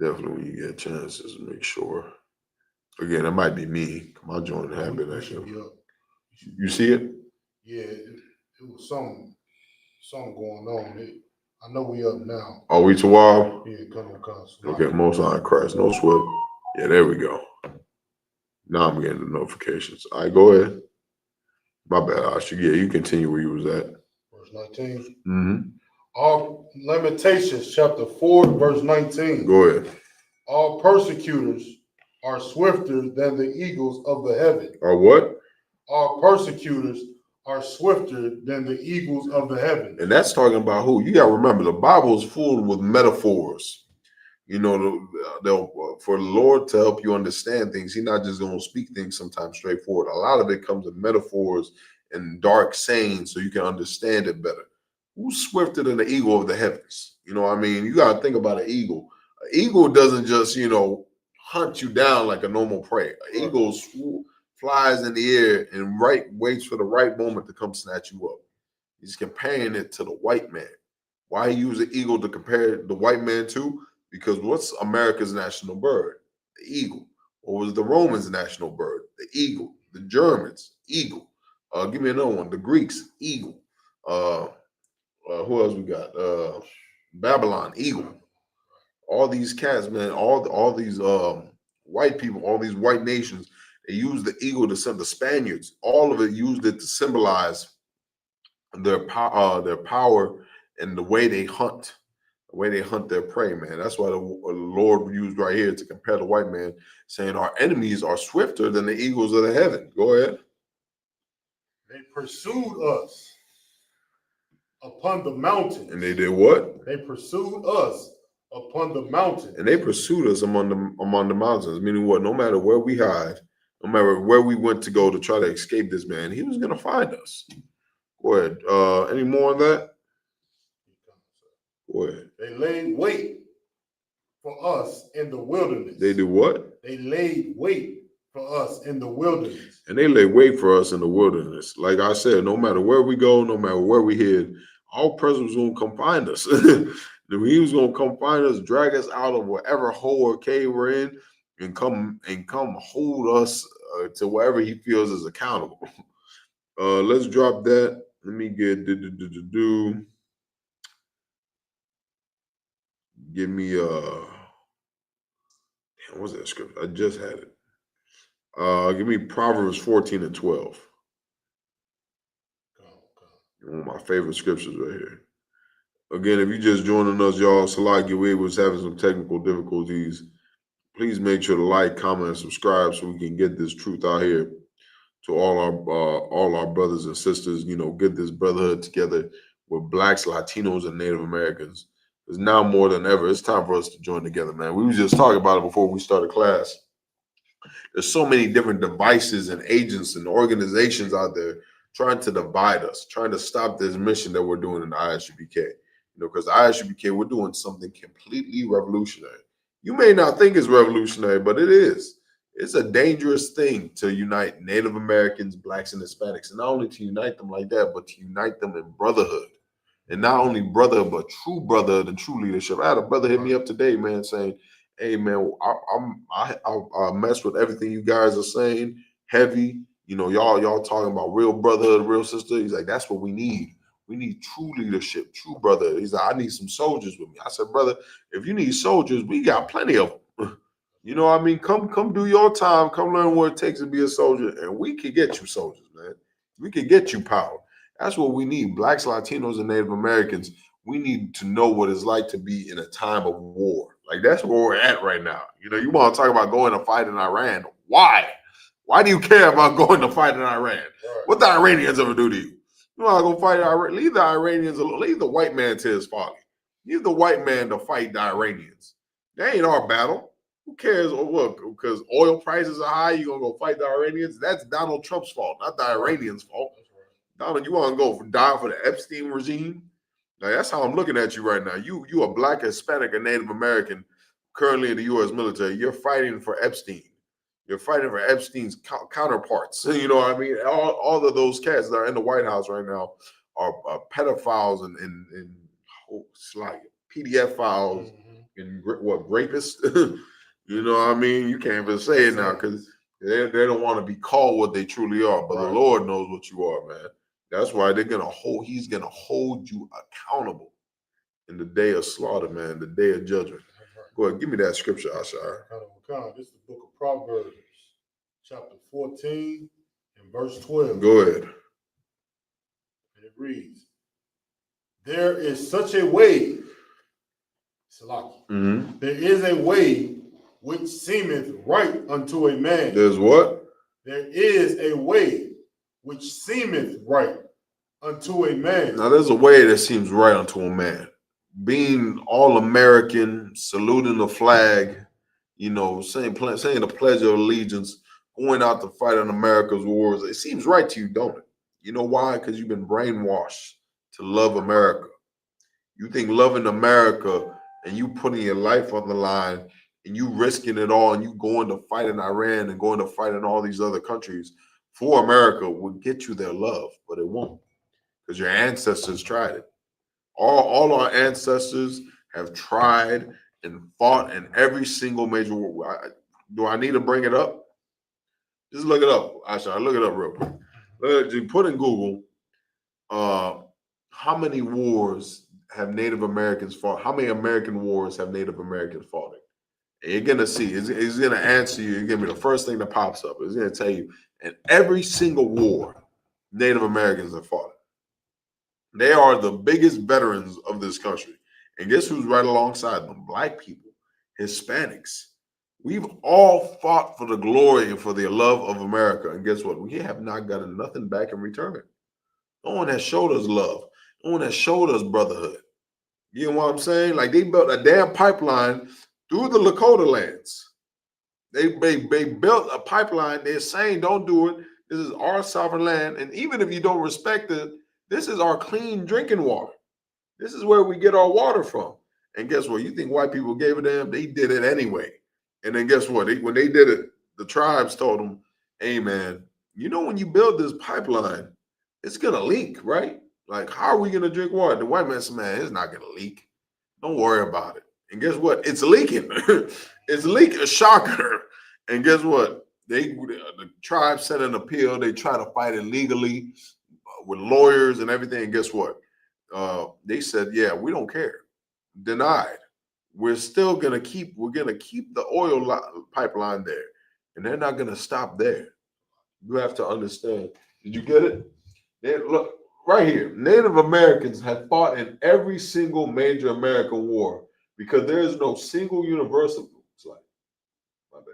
Definitely when you get chances, make sure. Again, it might be me. My joint habit. We should be up. You see it? Yeah, it was something going on. I know we up now. Are we to wild? Yeah, come on. Okay, most high Christ, no sweat. Yeah, there we go. Now I'm getting the notifications. All right, go ahead. My bad, Asha. Yeah, you continue where you was at. Verse 19. Mm-hmm. All Lamentations chapter 4, verse 19. Go ahead. All persecutors are swifter than the eagles of the heaven. Are what? All persecutors are swifter than the eagles of the heaven. And that's talking about who? You got to remember, the Bible is full with metaphors. You know, for the Lord to help you understand things, He's not just going to speak things sometimes straightforward. A lot of it comes in metaphors and dark sayings so you can understand it better. Who's swifter than the eagle of the heavens? You know what I mean? You got to think about an eagle. An eagle doesn't just, hunt you down like a normal prey. An eagle flies in the air and waits for the right moment to come snatch you up. He's comparing it to the white man. Why he use an eagle to compare the white man to? Because what's America's national bird? The eagle. What was the Romans' national bird? The eagle. The Germans, eagle. Give me another one. The Greeks, eagle. Who else we got? Babylon, eagle. All these cats, man. All these white people, all these white nations, they used the eagle to send the Spaniards. All of it used it to symbolize their power and the way they hunt. The way they hunt their prey, man. That's why the Lord used right here to compare the white man, saying our enemies are swifter than the eagles of the heaven. Go ahead. They pursued us upon the mountains. And they did what? They pursued us upon the mountains. And they pursued us among the mountains, meaning what? No matter where we hide, no matter where we went to go to try to escape this man, he was going to find us. Go ahead. Any more on that? Go ahead. They laid wait for us in the wilderness. They do what? They laid wait for us in the wilderness. And they lay wait for us in the wilderness. Like I said, no matter where we go, no matter where we hid, our presence was going to come find us. He was going to come find us, drag us out of whatever hole or cave we're in, and come hold us to wherever he feels is accountable. Let's drop that. Let me get give me what's that script? I just had it. Give me Proverbs 14 and 12. One of my favorite scriptures right here. Again, if you're just joining us, y'all, Salaki we was having some technical difficulties. Please make sure to like, comment, and subscribe so we can get this truth out here to all our brothers and sisters. Get this brotherhood together with Blacks, Latinos, and Native Americans. Because now more than ever, it's time for us to join together, man. We were just talking about it before we started class. There's so many different devices and agents and organizations out there trying to divide us, trying to stop this mission that we're doing in the ISUPK. Because the ISUPK, we're doing something completely revolutionary. You may not think it's revolutionary, but it is. It's a dangerous thing to unite Native Americans, Blacks, and Hispanics. And not only to unite them like that, but to unite them in brotherhood. And not only brotherhood, but true brotherhood and true leadership. I had a brother hit me up today, man, saying, hey, man, I mess with everything you guys are saying, heavy. Y'all talking about real brotherhood, real sister. He's like, that's what we need. We need true leadership, true brotherhood. He's like, I need some soldiers with me. I said, brother, if you need soldiers, we got plenty of them. You know what I mean? Come do your time. Come learn what it takes to be a soldier, and we can get you soldiers, man. We can get you power. That's what we need. Blacks, Latinos, and Native Americans, we need to know what it's like to be in a time of war. Like, that's where we're at right now. You want to talk about going to fight in Iran. Why? Why do you care about going to fight in Iran? Right. What the Iranians ever do to you? You want to go fight Iran? Leave the Iranians alone. Leave the white man to his folly. Leave the white man to fight the Iranians. That ain't our battle. Who cares? Oh, look, because oil prices are high, you're going to go fight the Iranians? That's Donald Trump's fault, not the Iranians' fault. Donald, you want to go die for the Epstein regime? Like, that's how I'm looking at you right now. You a Black, Hispanic, and Native American currently in the U.S. military. You're fighting for Epstein. You're fighting for Epstein's counterparts. You know what I mean? All of those cats that are in the White House right now are pedophiles and like PDF files And what, rapist? You know what I mean? You can't even say it now because they don't want to be called what they truly are. But the Lord knows what you are, man. That's why he's gonna hold you accountable in the day of slaughter, man, the day of judgment. Go ahead, give me that scripture, Ashar. This is the book of Proverbs, chapter 14 and verse 12. Go ahead. And it reads, there is such a way, Mm-hmm. There is a way which seemeth right unto a man. There's what? There is a way which seemeth right unto a man. Now, there's a way that seems right unto a man. Being all American, saluting the flag, you know, saying the Pledge of Allegiance, going out to fight in America's wars. It seems right to you, don't it? You know why? Because you've been brainwashed to love America. You think loving America and you putting your life on the line and you risking it all and you going to fight in Iran and going to fight in all these other countries for America will get you their love, but it won't, because your ancestors tried it. All our ancestors have tried and fought in every single major war. Do I need to bring it up? Just look it up. Actually, look it up real quick. You put in Google, how many wars have Native Americans fought? How many American wars have Native Americans fought in? And you're gonna see. It's gonna answer you. You're gonna be the first thing that pops up. It's gonna tell you. In every single war, Native Americans have fought. They are the biggest veterans of this country. And guess who's right alongside them? Black people, Hispanics. We've all fought for the glory and for the love of America. And guess what? We have not gotten nothing back in return. No one has showed us love. No one has showed us brotherhood. You know what I'm saying? Like, they built a damn pipeline through the Lakota lands. They built a pipeline. They're saying, don't do it. This is our sovereign land. And even if you don't respect it, this is our clean drinking water. This is where we get our water from. And guess what? You think white people gave a damn? They did it anyway. And then guess what? When they did it, the tribes told them, hey, man, you know, when you build this pipeline, it's going to leak, right? Like, how are we going to drink water? The white man said, man, it's not going to leak. Don't worry about it. And guess what? It's leaking. It's leaking. A shocker. And guess what? The tribe sent an appeal. They try to fight it legally with lawyers and everything. And guess what? They said, yeah, we don't care. Denied. We're gonna keep the oil pipeline there. And they're not gonna stop there. You have to understand. Did you get it? Look, right here. Native Americans have fought in every single major American war because there is no single universal. It's like, my bad.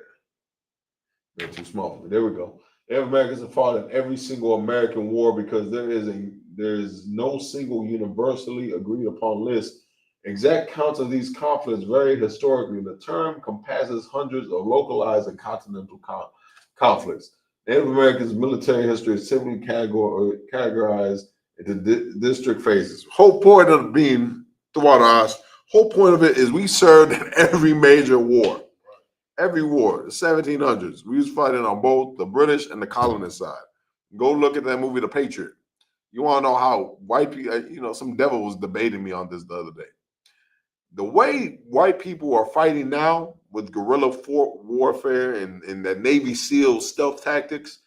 They're too small. There we go. Native Americans have fought in every single American war because there is no single universally agreed upon list. Exact counts of these conflicts vary historically. The term compasses hundreds of localized and continental conflicts. Native Americans' military history is typically categorized into district phases. Whole point of being throughout us, whole point of it is we served in every major war. Every war, the 1700s, we was fighting on both the British and the colonist side. Go look at that movie, The Patriot. You want to know how white people, some devil was debating me on this the other day. The way white people are fighting now with guerrilla warfare and that Navy SEAL stealth tactics,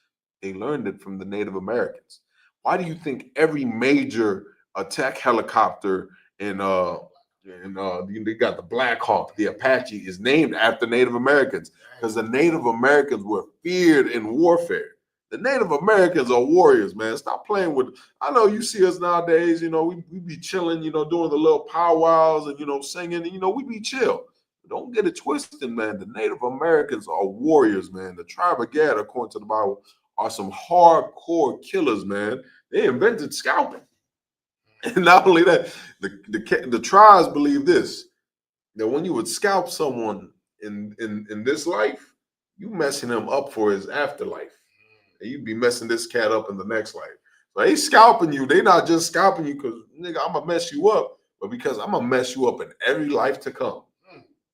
they learned it from the Native Americans. Why do you think every major attack helicopter and they got the Black Hawk, the Apache, is named after Native Americans? Because the Native Americans were feared in warfare. The Native Americans are warriors, man. Stop playing with. I know you see us nowadays, we be chilling, doing the little powwows and, singing, and, we be chill. Don't get it twisted, man. The Native Americans are warriors, man. The tribe of Gad, according to the Bible, are some hardcore killers, man. They invented scalping. And not only that, the tribes believe this, that when you would scalp someone in this life, you messing him up for his afterlife. And you'd be messing this cat up in the next life. So they scalping you. They not just scalping you because, nigga, I'm going to mess you up, but because I'm going to mess you up in every life to come.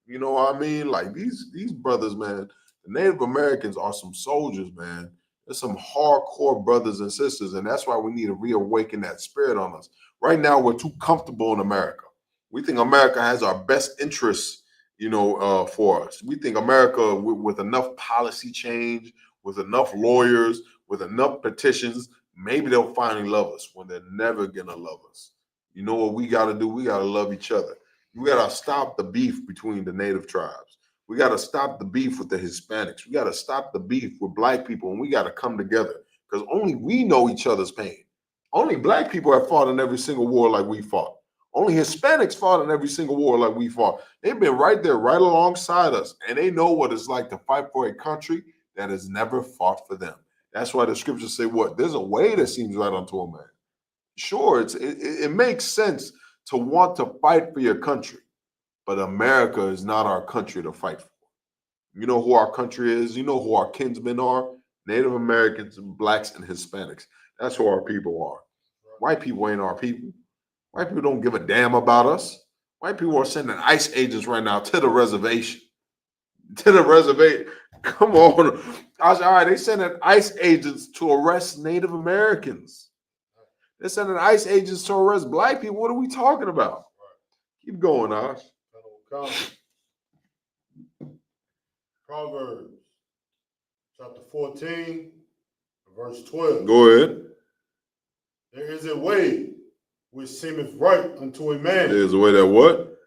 You know what I mean? Like these brothers, man, the Native Americans are some soldiers, man. There's some hardcore brothers and sisters, and that's why we need to reawaken that spirit on us. Right now, we're too comfortable in America. We think America has our best interests for us. We think America, with enough policy change, with enough lawyers, with enough petitions, maybe they'll finally love us when they're never going to love us. You know what we got to do? We got to love each other. We got to stop the beef between the native tribes. We got to stop the beef with the Hispanics. We got to stop the beef with black people, and we got to come together because only we know each other's pain. Only black people have fought in every single war like we fought. Only Hispanics fought in every single war like we fought. They've been right there, right alongside us, and they know what it's like to fight for a country that has never fought for them. That's why the scriptures say, what? There's a way that seems right unto a man. Sure, it makes sense to want to fight for your country, but America is not our country to fight for. You know who our country is? You know who our kinsmen are? Native Americans, blacks, and Hispanics. That's who our people are. White people ain't our people. White people don't give a damn about us. White people are sending ICE agents right now to the reservation. To the reservation. Come on. All right, they sending ICE agents to arrest Native Americans. They're sending ICE agents to arrest black people. What are we talking about? Keep going, Ash. Proverbs chapter 14, verse 12. Go ahead. There is a way which seemeth right unto a man. There's a way that what?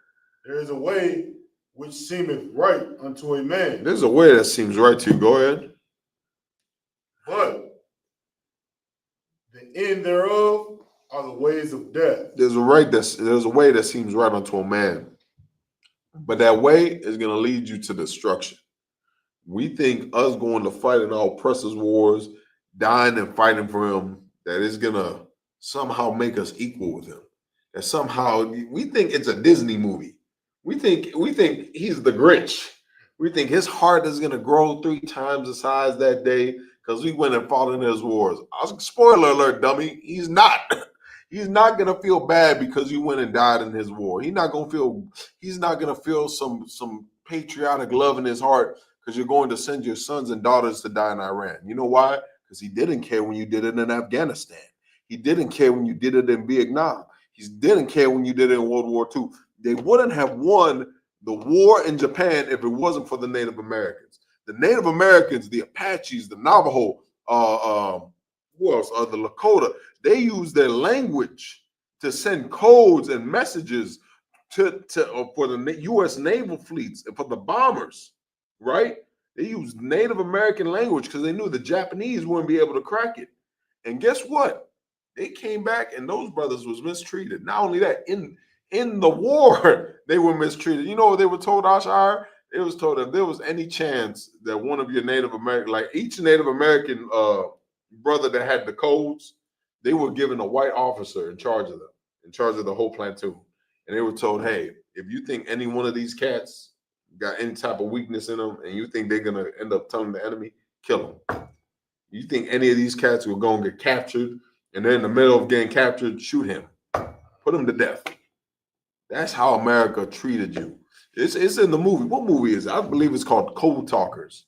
There is a way which seemeth right unto a man. There's a way that seems right to you. Go ahead. But the end thereof are the ways of death. There's a way that seems right unto a man. But that way is going to lead you to destruction. We think us going to fight in our oppressors' wars, dying and fighting for him, that is going to somehow make us equal with him. That somehow we think it's a Disney movie. We think he's the Grinch. We think his heart is going to grow 3 times the size that day because we went and fought in his wars. Spoiler alert, dummy. He's not. He's not going to feel bad because you went and died in his war. He's not going to feel some patriotic love in his heart because you're going to send your sons and daughters to die in Iran. You know why? Because he didn't care when you did it in Afghanistan. He didn't care when you did it in Vietnam. He didn't care when you did it in World War II. They wouldn't have won the war in Japan if it wasn't for the Native Americans. The Native Americans, the Apaches, the Navajo, who else? The Lakota. They used their language to send codes and messages for the U.S. naval fleets and for the bombers, right? They used Native American language because they knew the Japanese wouldn't be able to crack it. And guess what? They came back and those brothers was mistreated. Not only that, in the war, they were mistreated. You know what they were told, Ashar? It was told if there was any chance that one of your Native American, like each Native American brother that had the codes, they were given a white officer in charge of them, in charge of the whole platoon. And they were told, hey, if you think any one of these cats got any type of weakness in them and you think they're going to end up telling the enemy, kill them. You think any of these cats will go and get captured and they're in the middle of getting captured, shoot him. Put him to death. That's how America treated you. It's in the movie. What movie is it? I believe it's called Code Talkers.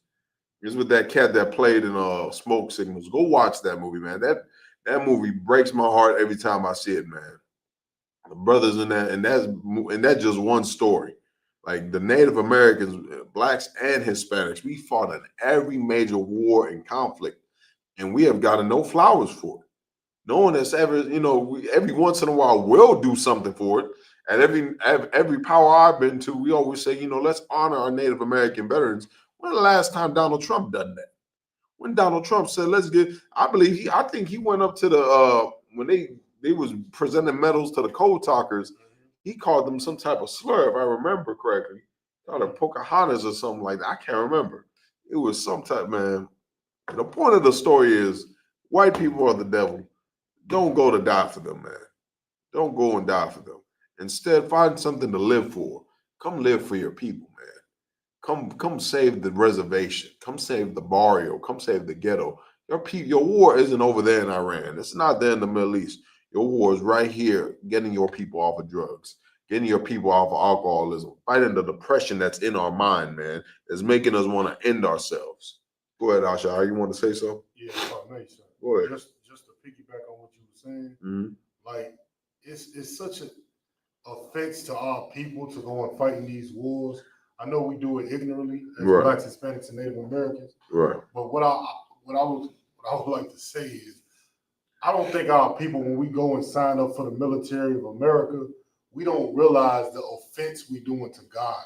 It's with that cat that played in Smoke Signals. Go watch that movie, man. That movie breaks my heart every time I see it, man. The brothers in that, and that's just one story. Like the Native Americans, blacks and Hispanics, we fought in every major war and conflict, and we have gotten no flowers for it. No one that's ever, every once in a while will do something for it. At every power I've been to, we always say, let's honor our Native American veterans. When the last time Donald Trump done that? When Donald Trump said, I think he went up to the, when they was presenting medals to the Code Talkers, he called them some type of slur, if I remember correctly. Called them Pocahontas or something like that. I can't remember. It was some type, man. The point of the story is white people are the devil. Don't go to die for them, man. Don't go and die for them. Instead, find something to live for. Come live for your people, man. Come save the reservation. Come save the barrio. Come save the ghetto. Your war isn't over there in Iran. It's not there in the Middle East. Your war is right here, getting your people off of drugs, getting your people off of alcoholism, fighting the depression that's in our mind, man, that's making us want to end ourselves. Go ahead, Asha. You want to say so? Yeah, if I may, sir. Go ahead. Just to piggyback on what you were saying, like it's such a affects to our people to go and fight in these wars. I know we do it ignorantly as Right. Blacks, Hispanics, and Native Americans. Right. But what I would like to say is, I don't think our people, when we go and sign up for the military of America, we don't realize the offense we're doing to God.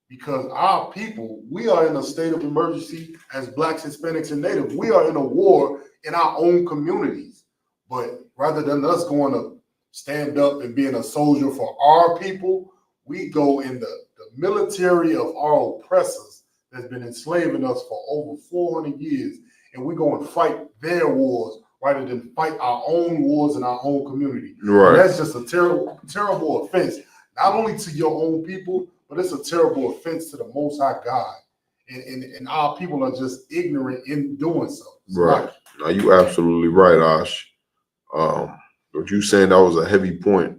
Because our people, we are in a state of emergency as Blacks, Hispanics, and Native. We are in a war in our own communities. But rather than us going to stand up and being a soldier for our people, we go in the military of our oppressors that's been enslaving us for over 400 years, and we go and fight their wars rather than fight our own wars in our own community. Right. And that's just a terrible, terrible offense, not only to your own people, but it's a terrible offense to the Most High God. And our people are just ignorant in doing so. Right. Now, you absolutely right, Ash. What you saying, that was a heavy point.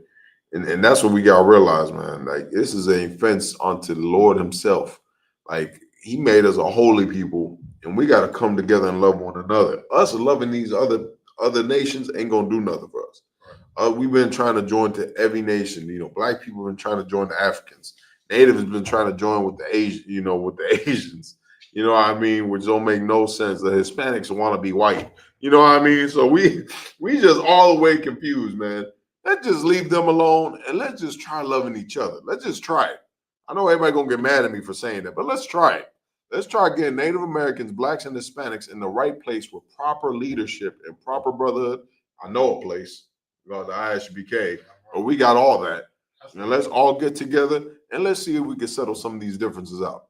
And that's what we got to realize, man. Like, this is an offense unto the Lord himself. Like, he made us a holy people, and we got to come together and love one another. Us loving these other nations ain't going to do nothing for us. We've been trying to join to every nation. You know, Black people have been trying to join the Africans. Native has been trying to join with the Asian, with the Asians. You know what I mean? Which don't make no sense. The Hispanics want to be white. You know what I mean? So we just all the way confused, man. Let's just leave them alone and let's just try loving each other. Let's just try it. I know everybody gonna get mad at me for saying that, but let's try it. Let's try getting Native Americans, Blacks, and Hispanics in the right place with proper leadership and proper brotherhood. I know a place, the Isupk, but we got all that. And let's all get together and let's see if we can settle some of these differences out.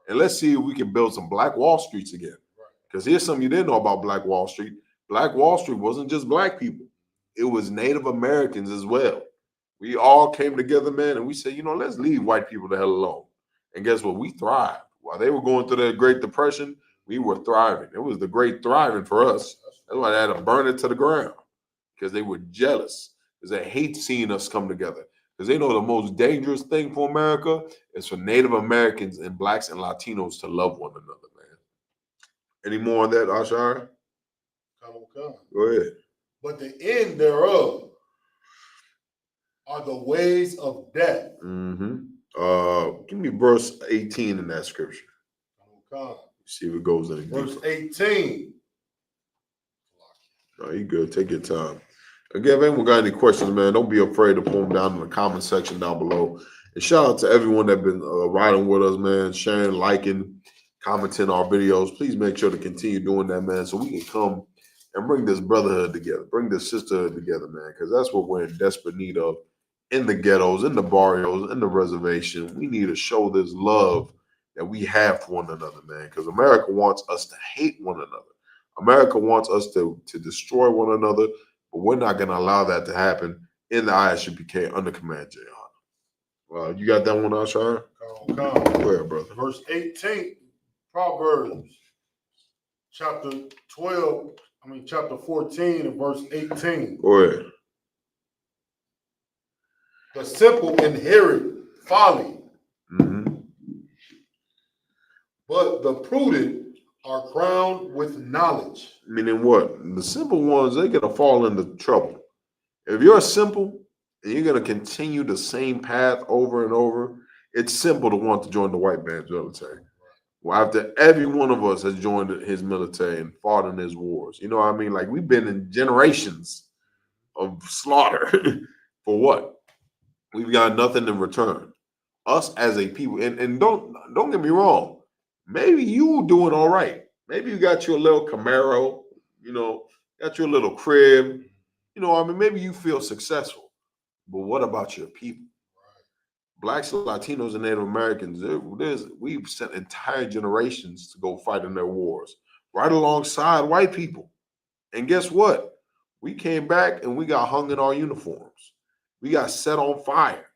And let's see if we can build some Black Wall Streets again. Because here's something you didn't know about Black Wall Street. Black Wall Street wasn't just Black people. It was Native Americans as well. We all came together, man, and we said, let's leave white people the hell alone. And guess what? We thrived. While they were going through the Great Depression, we were thriving. It was the great thriving for us. That's why they had to burn it to the ground, because they were jealous, because they hate seeing us come together. Because they know the most dangerous thing for America is for Native Americans and Blacks and Latinos to love one another, man. Any more on that, Ashar? Come. Go ahead. But the end thereof are the ways of death. Mm-hmm. Give me verse 18 in that scripture. Come. See if it goes any deeper. Verse 18. No, you good. Take your time. Again, if anyone got any questions, man, don't be afraid to put them down in the comment section down below. And shout out to everyone that's been riding with us, man, sharing, liking, commenting our videos. Please make sure to continue doing that, man, so we can come and bring this brotherhood together, bring this sisterhood together, man, because that's what we're in desperate need of in the ghettos, in the barrios, in the reservation. We need to show this love that we have for one another, man, because America wants us to hate one another. America wants us to destroy one another, but we're not going to allow that to happen in the ISUPK under Command Jahan. You got that one, Ashar? Come. Go ahead, brother. Verse 18, Proverbs, chapter 14 and verse 18. Go ahead. The simple inherit folly, but the prudent are crowned with knowledge. Meaning what? The simple ones, they're going to fall into trouble. If you're simple and you're going to continue the same path over and over, it's simple to want to join the white man's military. Well, after every one of us has joined his military and fought in his wars, you know what I mean? Like, we've been in generations of slaughter for what? We've got nothing in return. Us as a people, and don't get me wrong, maybe you doing all right. Maybe you got your little Camaro, got your little crib, maybe you feel successful. But what about your people? Blacks, Latinos, and Native Americans, we've sent entire generations to go fight in their wars, right alongside white people. And guess what? We came back and we got hung in our uniforms. We got set on fire.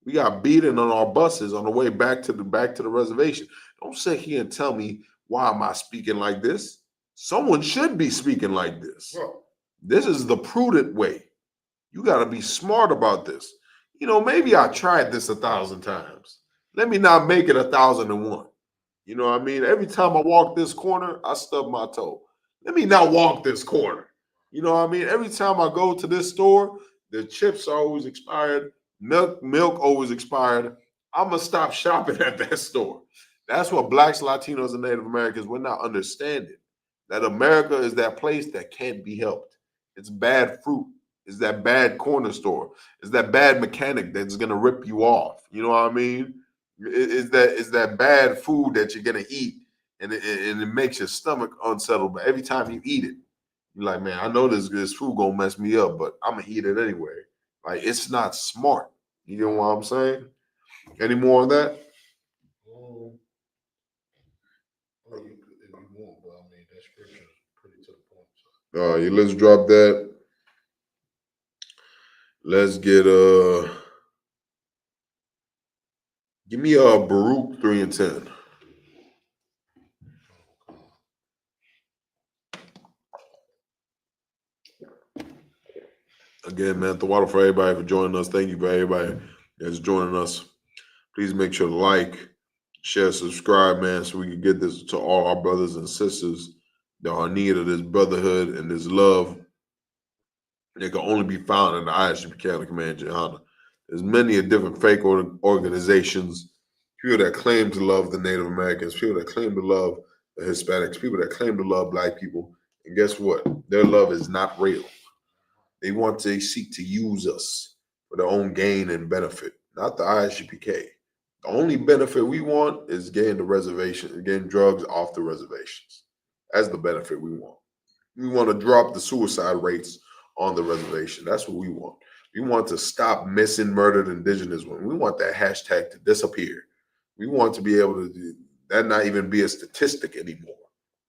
We got beaten on our buses on the way back to the reservation. Don't sit here and tell me, why am I speaking like this? Someone should be speaking like this. This is the prudent way. You got to be smart about this. Maybe I tried this 1,000 times. Let me not make it 1,001. You know what I mean? Every time I walk this corner, I stub my toe. Let me not walk this corner. You know what I mean? Every time I go to this store, the chips are always expired. Milk always expired. I'm gonna stop shopping at that store. That's what blacks, Latinos, and Native Americans, we're not understanding. That America is that place that can't be helped. It's bad fruit. It's that bad corner store. It's that bad mechanic that's gonna rip you off. You know what I mean? It's that bad food that you're gonna eat, and it makes your stomach unsettled. But every time you eat it, you're like, man, I know this food gonna mess me up, but I'm gonna eat it anyway. Like it's not smart. You know what I'm saying? Any more on that? Or you could, if you want, but I mean that scripture is pretty to the point. So. Yeah, let's drop that. Let's get give me Baruch 3 and 10. Again, man, the water for everybody for joining us. Thank you for everybody that's joining us. Please make sure to like, share, subscribe, man, so we can get this to all our brothers and sisters that are in need of this brotherhood and this love. It can only be found in the Isupk Command Jehana. There's many a different fake organizations, people that claim to love the Native Americans, people that claim to love the Hispanics, people that claim to love black people. And guess what? Their love is not real. They seek to use us for their own gain and benefit, not the ISUPK. The only benefit we want is getting the reservation, getting drugs off the reservations. That's the benefit we want. We want to drop the suicide rates on the reservation. That's what we want. We want to stop missing murdered indigenous women. We want that hashtag to disappear. We want to be able to do that, not even be a statistic anymore.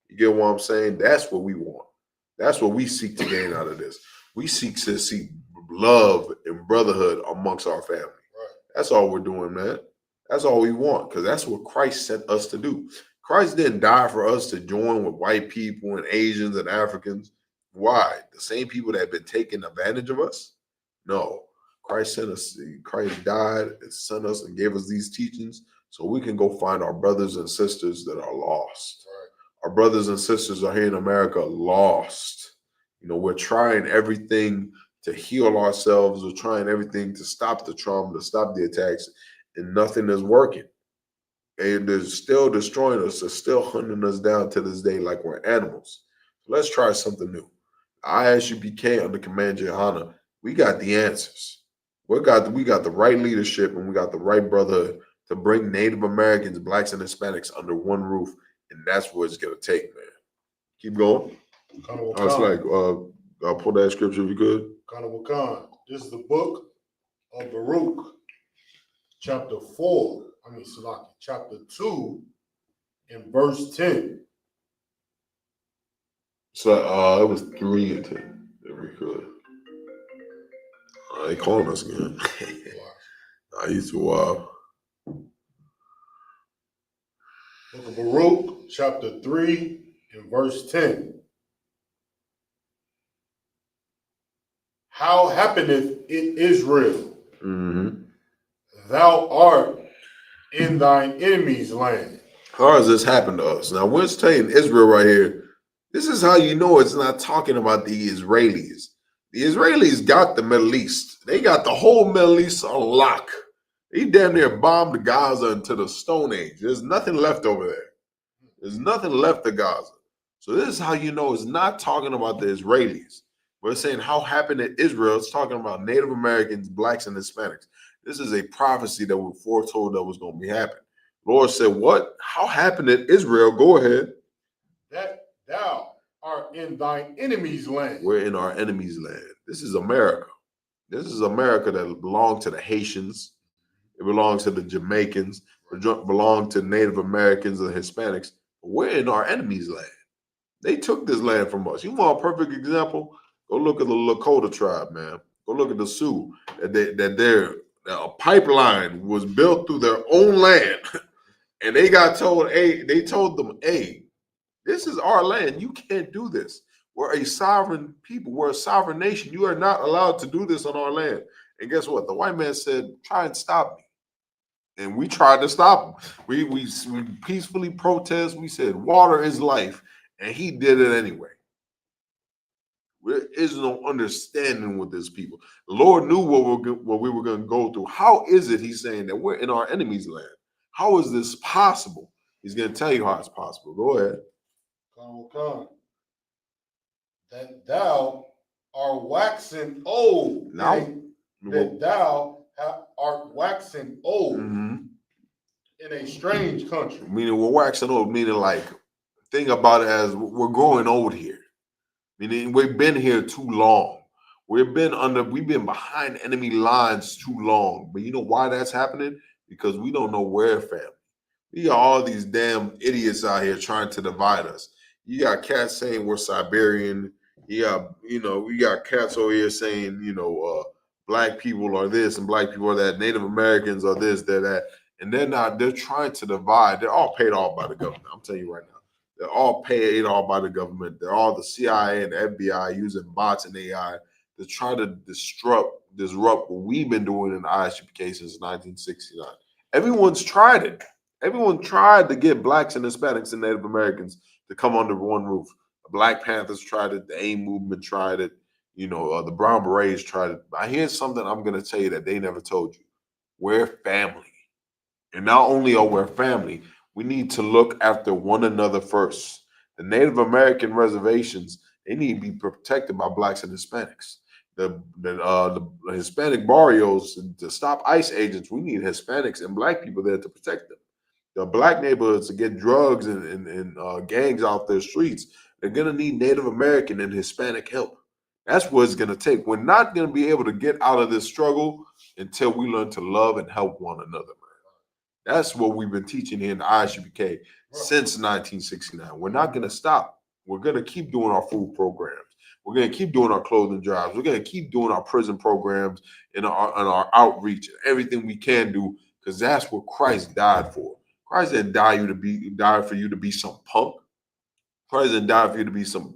You get what I'm saying? That's what we want. That's what we seek to gain out of this. We seek to see love and brotherhood amongst our family. Right. That's all we're doing, man. That's all we want, because that's what Christ sent us to do. Christ didn't die for us to join with white people and Asians and Africans. Why? The same people that have been taking advantage of us? No. Christ sent us. Christ died and sent us and gave us these teachings so we can go find our brothers and sisters that are lost. Right. Our brothers and sisters are here in America lost. You know, we're trying everything to heal ourselves. We're trying everything to stop the trauma, to stop the attacks, and nothing is working. And they're still destroying us. They're still hunting us down to this day like we're animals. So let's try something new. ISUPK under Command Jehana, we got the answers. We got the right leadership and we got the right brotherhood to bring Native Americans, blacks, and Hispanics under one roof. And that's what it's going to take, man. Keep going. I was like, I'll pull that scripture if you could. Wakan. This is the book of Baruch, chapter 4. Chapter 2 and verse 10. So it was 3 and 10. If we could. They calling us again. I used to Book of Baruch, chapter 3 and verse 10. How happeneth in Israel? Mm-hmm. Thou art in thine enemy's land. How does this happen to us? Now, we're studying Israel right here. This is how you know it's not talking about the Israelis. The Israelis got the Middle East. They got the whole Middle East on lock. They damn near bombed Gaza into the Stone Age. There's nothing left over there. There's nothing left of Gaza. So this is how you know it's not talking about the Israelis. We're saying how happened in Israel. It's talking about Native Americans, blacks, and Hispanics. This is a prophecy that we foretold that was going to be happening. Lord said, what? How happened in Israel? Go ahead. That thou art in thine enemy's land. We're in our enemy's land. This is America. This is America that belonged to the Haitians. It belongs to the Jamaicans. It belonged to Native Americans and Hispanics. We're in our enemy's land. They took this land from us. You want a perfect example? Go look at the Lakota tribe, man. Go look at the Sioux. A pipeline was built through their own land. And they got told, they told them, hey, this is our land. You can't do this. We're a sovereign people. We're a sovereign nation. You are not allowed to do this on our land. And guess what? The white man said, try and stop me. And we tried to stop him. We peacefully protest. We said, water is life. And he did it anyway. There is no understanding with this people. The Lord knew what we were going to go through. How is it he's saying that we're in our enemy's land? How is this possible? He's going to tell you how it's possible. Go ahead. Come. That thou art waxing old. Now, That thou art waxing old mm-hmm. in a strange country. Meaning we're waxing old, meaning like, think about it as we're growing old here. Meaning we've been here too long. We've been behind enemy lines too long. But you know why that's happening? Because we don't know where, family. We got all these damn idiots out here trying to divide us. You got cats saying we're Siberian. We got cats over here saying, black people are this and black people are that. Native Americans are this, they're that. And they're trying to divide. They're all paid off by the government. I'm telling you right now. They're all paid off by the government. They're all the CIA and the FBI using bots and AI to try to disrupt what we've been doing in the Isupk since 1969. Everyone's tried it. Everyone tried to get blacks and Hispanics and Native Americans to come under one roof. The Black Panthers tried it. The AIM movement tried it. The Brown Berets tried it. But here's something I'm going to tell you that they never told you. We're family. And not only are we family, we need to look after one another first. The Native American reservations, they need to be protected by blacks and Hispanics. The Hispanic barrios, to stop ICE agents, we need Hispanics and black people there to protect them. The black neighborhoods to get drugs and gangs off their streets, they're going to need Native American and Hispanic help. That's what it's going to take. We're not going to be able to get out of this struggle until we learn to love and help one another, man. That's what we've been teaching here in the Isupk since 1969. We're not going to stop. We're going to keep doing our food programs. We're going to keep doing our clothing drives. We're going to keep doing our prison programs and our outreach and everything we can do, because that's what Christ died for. Christ didn't die for you to be some punk. Christ didn't die for you to be some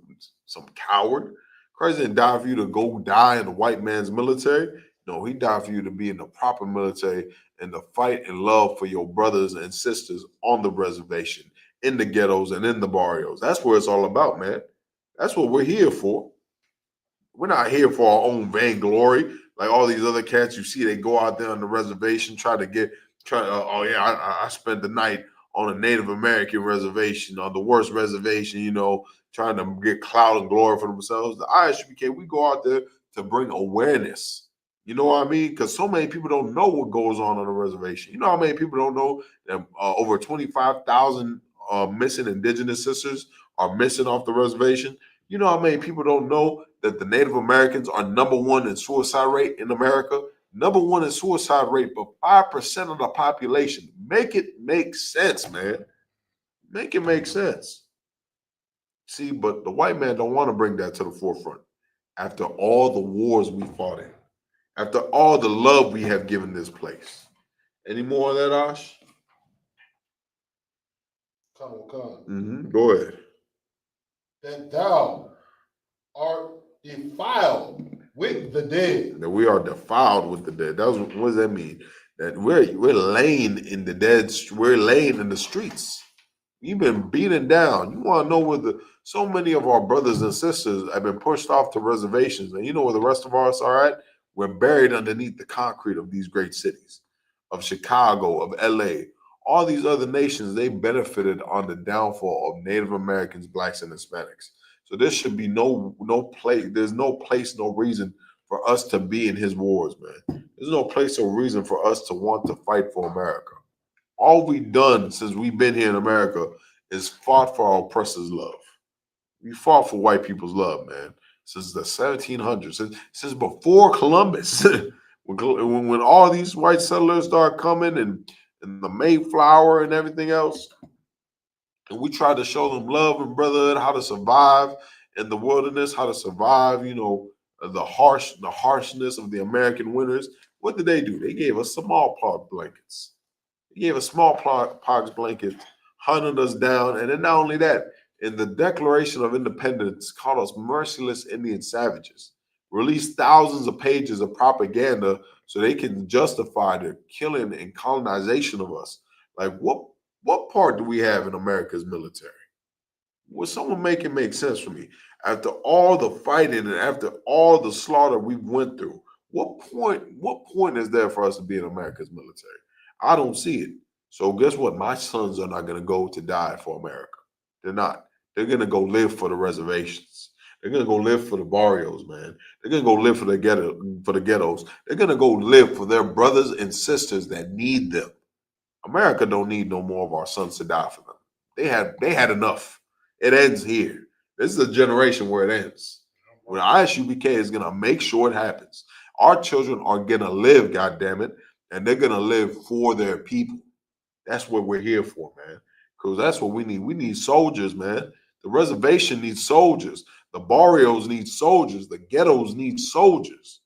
coward. Christ didn't die for you to go die in the white man's military. No, he died for you to be in the proper military and to fight and love for your brothers and sisters on the reservation, in the ghettos and in the barrios. That's what it's all about, man. That's what we're here for. We're not here for our own vainglory like all these other cats you see. They go out there on the reservation, I spent the night on a Native American reservation, on the worst reservation, trying to get clout and glory for themselves. The Isupk, we go out there to bring awareness. You know what I mean? Because so many people don't know what goes on the reservation. You know how many people don't know that over 25,000 missing indigenous sisters are missing off the reservation? You know how many people don't know that the Native Americans are number one in suicide rate in America? Number one in suicide rate, but 5% of the population. Make it make sense, man. Make it make sense. See, but the white man don't want to bring that to the forefront. After all the wars we fought in, after all the love we have given this place. Any more of that, Ash? Come. Go ahead. That thou art defiled with the dead. That we are defiled with the dead. What does that mean? That we're laying in the dead. We're laying in the streets. We've been beaten down. You want to know where so many of our brothers and sisters have been pushed off to reservations, and you know where the rest of us are at? We're buried underneath the concrete of these great cities, of Chicago, of LA. All these other nations, they benefited on the downfall of Native Americans, blacks, and Hispanics. So there should be no place. There's no place, no reason for us to be in his wars, man. There's no place or reason for us to want to fight for America. All we've done since we've been here in America is fought for our oppressors' love. We fought for white people's love, man, since the 1700s, since before Columbus. when all these white settlers start coming and the Mayflower and everything else, and we tried to show them love and brotherhood, how to survive in the wilderness, how to survive, the harshness of the American winters. What did they do? They gave us smallpox blankets. They gave us smallpox blankets, hunted us down, and then not only that, in the Declaration of Independence, called us merciless Indian savages. Released thousands of pages of propaganda so they can justify their killing and colonization of us. Like, what part do we have in America's military? Will someone make it make sense for me? After all the fighting and after all the slaughter we went through, what point is there for us to be in America's military? I don't see it. So guess what? My sons are not going to go to die for America. They're not. They're going to go live for the reservations. They're going to go live for the barrios, man. They're going to go live for the ghettos. They're going to go live for their brothers and sisters that need them. America don't need no more of our sons to die for them. They had enough. It ends here. This is a generation where it ends. When ISUBK is gonna make sure it happens. Our children are gonna live, goddammit, and they're gonna live for their people. That's what we're here for, man. Because that's what we need. We need soldiers, man. The reservation needs soldiers. The barrios need soldiers. The ghettos need soldiers.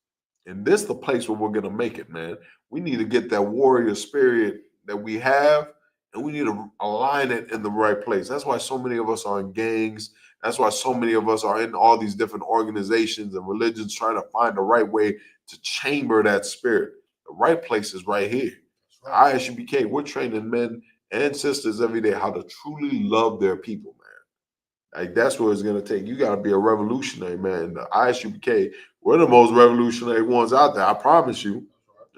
And this is the place where we're gonna make it, man. We need to get that warrior spirit that we have, and we need to align it in the right place. That's why so many of us are in gangs. That's why so many of us are in all these different organizations and religions trying to find the right way to chamber that spirit. The right place is right here. ISUBK, we're training men and sisters every day how to truly love their people, man. Like that's what it's gonna take. You gotta be a revolutionary, man. The ISUBK, we're the most revolutionary ones out there. I promise you.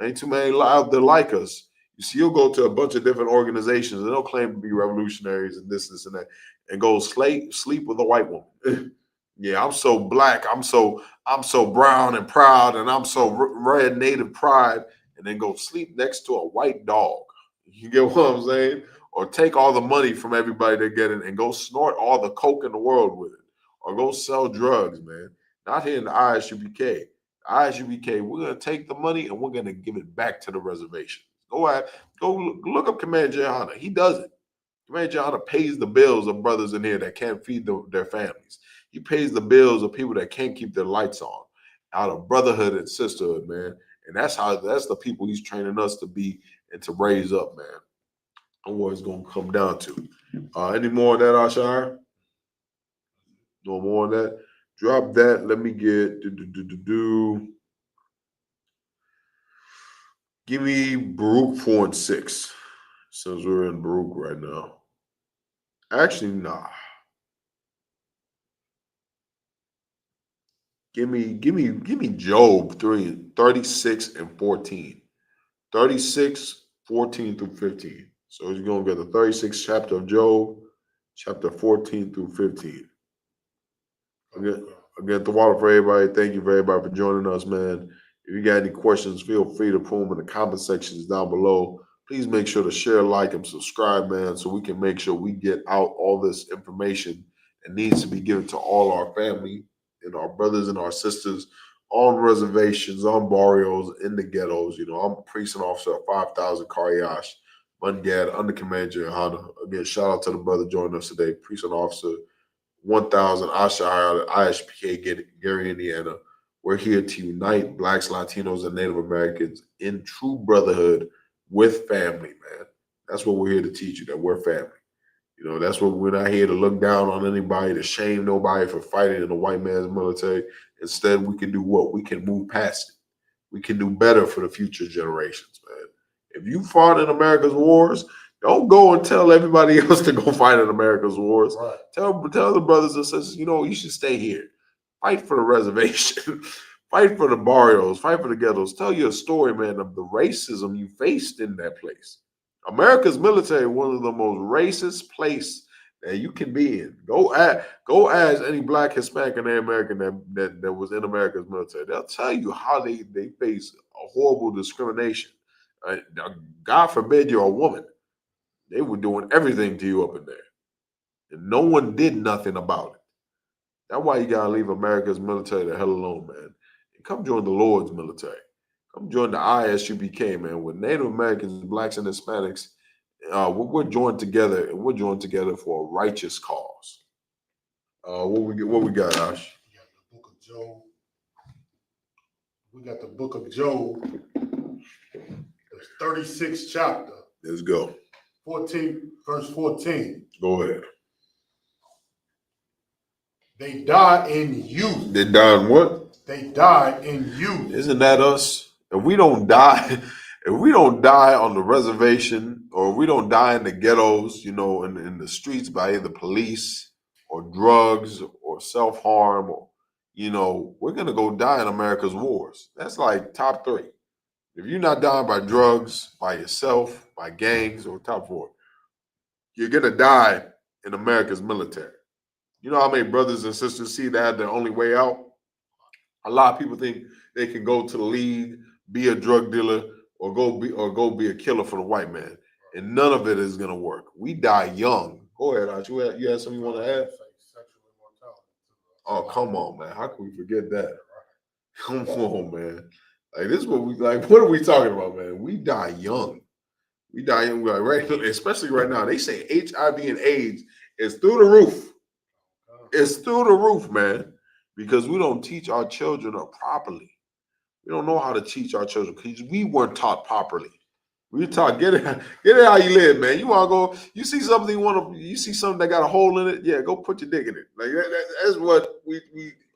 Ain't too many out there like us. You see, you'll go to a bunch of different organizations and they'll claim to be revolutionaries and this, and that, and go sleep with a white woman. Yeah, I'm so black, I'm so brown and proud, and I'm so red native pride, and then go sleep next to a white dog. You get what I'm saying? Or take all the money from everybody they're getting and go snort all the coke in the world with it, or go sell drugs, man. Not here in the ISUBK. ISUBK, we're gonna take the money and we're gonna give it back to the reservation. Go look up Commander Johanna. He does it. Commander Johanna pays the bills of brothers in here that can't feed their families. He pays the bills of people that can't keep their lights on out of brotherhood and sisterhood, man. And that's the people he's training us to be and to raise up, man. And what it's gonna come down to. Any more of that, Ashar? No more of that. Drop that. Let me get Give me Baruch 4 and 6. Since we're in Baruch right now. Actually, nah. Give me Job 36 and 14. 36, 14 through 15. So you're gonna get the 36th chapter of Job, chapter 14 through 15. Again, the water for everybody. Thank you for everybody for joining us, man. If you got any questions, feel free to put them in the comment sections down below. Please make sure to share, like, and subscribe, man, so we can make sure we get out all this information that needs to be given to all our family and our brothers and our sisters on reservations, on barrios, in the ghettos. You know, I'm a priest and officer of 5,000 Karyash, Mungad, under Commander Johanna. Again, shout out to the brother joining us today, priest and officer 1,000 Ashar, ISPK, Gary, Indiana. We're here to unite Blacks, Latinos, and Native Americans in true brotherhood with family, man. That's what we're here to teach you, that we're family. You know, that's what we're not here to look down on anybody, to shame nobody for fighting in the white man's military. Instead, we can do what? We can move past it. We can do better for the future generations, man. If you fought in America's wars, don't go and tell everybody else to go fight in America's wars. Right. Tell the brothers and sisters, you know, you should stay here. Fight for the reservation. Fight for the barrios. Fight for the ghettos. Tell your story, man, of the racism you faced in that place. America's military, one of the most racist place that you can be in. Go ask any Black, Hispanic, and American that was in America's military. They'll tell you how they face a horrible discrimination. God forbid you're a woman. They were doing everything to you up in there. And no one did nothing about it. That's why you gotta leave America's military the hell alone, man. And come join the Lord's military. Come join the ISUBK, man, with Native Americans, Blacks, and Hispanics. We're joined together, and we're joined together for a righteous cause. What we got, Ash? We got the book of Job. We got the book of Job, the 36th chapter. Let's go. 14, verse 14. Go ahead. They die in youth. They die in what? They die in youth. Isn't that us? If we don't die on the reservation, or we don't die in the ghettos, you know, in the streets by the police, or drugs or self-harm, or, we're going to go die in America's wars. That's like top 3. If you're not dying by drugs, by yourself, by gangs, or top 4, you're going to die in America's military. You know how many brothers and sisters see that their only way out? A lot of people think they can go to the league, be a drug dealer, or go be a killer for the white man, and none of it is gonna work. We die young. Go ahead, Arch. You had something you want to add? Oh, come on, man. How can we forget that? Come on, man. Like, this is what we like. What are we talking about, man? We die young. We die young, like, right? Especially right now. They say HIV and AIDS is through the roof. It's through the roof, man, because we don't teach our children properly. We don't know how to teach our children because we weren't taught properly. We taught get it how you live, man. You want to go, you see something you see something that got a hole in it, yeah, go put your dick in it. Like that's what we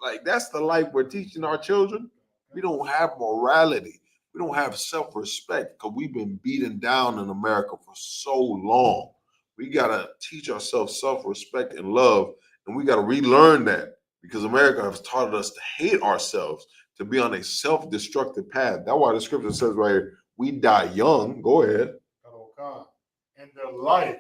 like. That's the life we're teaching our children. We don't have morality. We don't have self-respect because we've been beaten down in America for so long. We gotta teach ourselves self-respect and love, and we gotta relearn that because America has taught us to hate ourselves, to be on a self-destructive path. That's why the scripture says right here, we die young. Go ahead. And their life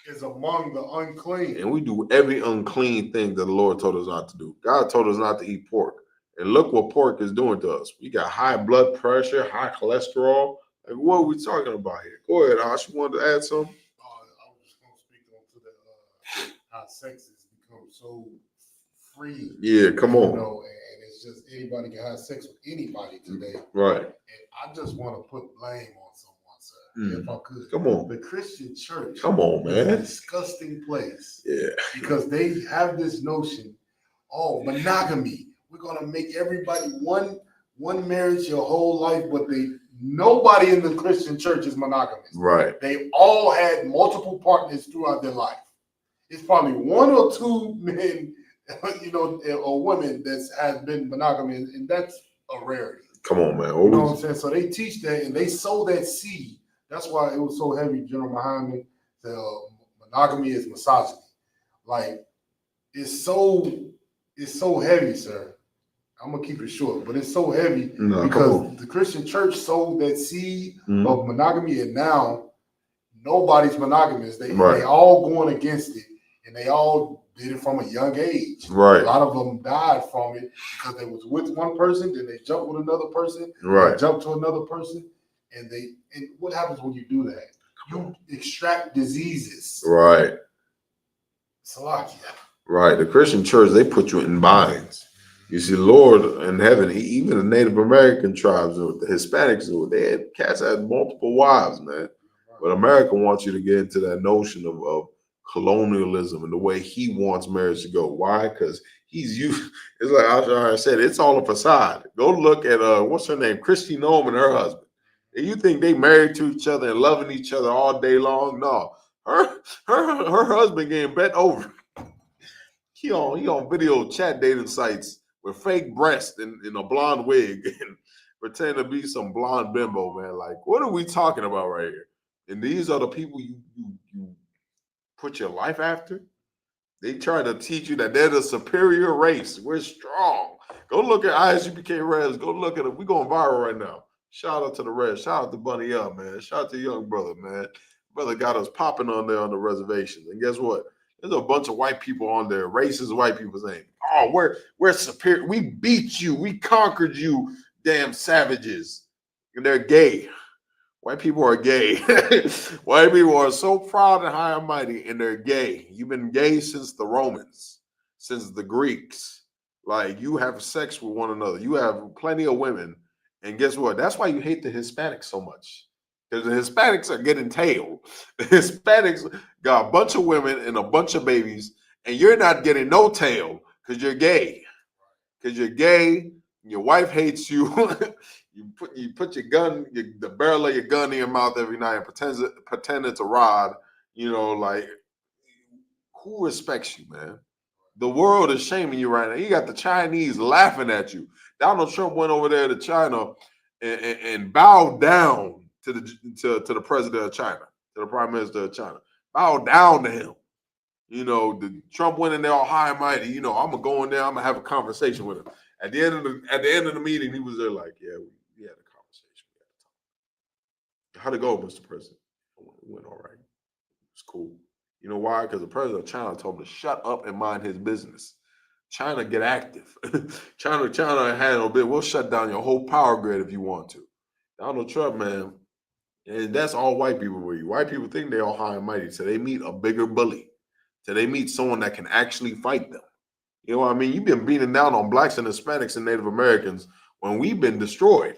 is among the unclean. And we do every unclean thing that the Lord told us not to do. God told us not to eat pork. And look what pork is doing to us. We got high blood pressure, high cholesterol. Like, what are we talking about here? Go ahead, Ash. You wanted to add something? I was just going to speak on to the how sex has become so free. Yeah, come on. And it's just anybody can have sex with anybody today. Right. And I just want to put blame on someone, sir, if I could. Come on. The Christian church. Come on, man. Is a disgusting place. Yeah. Because they have this notion, monogamy. We're gonna make everybody one marriage your whole life, but nobody in the Christian church is monogamous. Right. They all had multiple partners throughout their life. It's probably 1 or 2 men, or women that has been monogamous, and that's a rarity. Come on, man. You know what I'm saying? So they teach that and they sow that seed. That's why it was so heavy, General Muhammad. The monogamy is misogyny. Like, it's so heavy, sir. I'm gonna keep it short, but it's so heavy because the Christian church sowed that seed of monogamy, and now nobody's monogamous. They all going against it, and they all did it from a young age. Right. A lot of them died from it because they was with one person, then they jumped with another person, right? Jump to another person, and what happens when you do that? You extract diseases. Right. Salakia. Right. The Christian church, they put you in binds. You see, Lord in heaven, even the Native American tribes, the Hispanics, cats had multiple wives, man. But America wants you to get into that notion of colonialism and the way he wants marriage to go. Why? Because he's used. It's like I said, it's all a facade. Go look at what's her name, Christy Nome and her husband. And you think they married to each other and loving each other all day long? No, her husband getting bent over. He on video chat dating sites with fake breasts and in a blonde wig and pretend to be some blonde bimbo, man. Like, what are we talking about right here? And these are the people you put your life after? They try to teach you that they're the superior race. We're strong. Go look at Isupk Reds. Go look at it. We're going viral right now. Shout out to the Reds. Shout out to Bunny Up, man. Shout out to Young Brother, man. Brother got us popping on there on the reservations. And guess what? There's a bunch of white people on there, racist white people saying, oh, we're superior. We beat you. We conquered you, damn savages. And they're gay. White people are gay. White people are so proud and high and mighty, and they're gay. You've been gay since the Romans, since the Greeks. Like, you have sex with one another. You have plenty of women. And guess what? That's why you hate the Hispanics so much. Because the Hispanics are getting tail. The Hispanics got a bunch of women and a bunch of babies, and you're not getting no tail because you're gay. Because you're gay, your wife hates you. You put your gun, the barrel of your gun in your mouth every night and pretend it's a rod. Like, who respects you, man? The world is shaming you right now. You got the Chinese laughing at you. Donald Trump went over there to China and bowed down to the president of China, to the prime minister of China. Bow down to him. The Trump went in there all high and mighty. I'm gonna go in there. I'm gonna have a conversation with him. At the end of the meeting, he was there like, yeah, we had a conversation. How'd it go, Mr. President? It went all right. It's cool. You know why? Because the president of China told him to shut up and mind his business. China, get active. China handle it. We'll shut down your whole power grid if you want to. Donald Trump, man, and that's all white people with you. White people think they're all high and mighty. So they meet a bigger bully. So they meet someone that can actually fight them. You know what I mean? You've been beating down on blacks and Hispanics and Native Americans when we've been destroyed.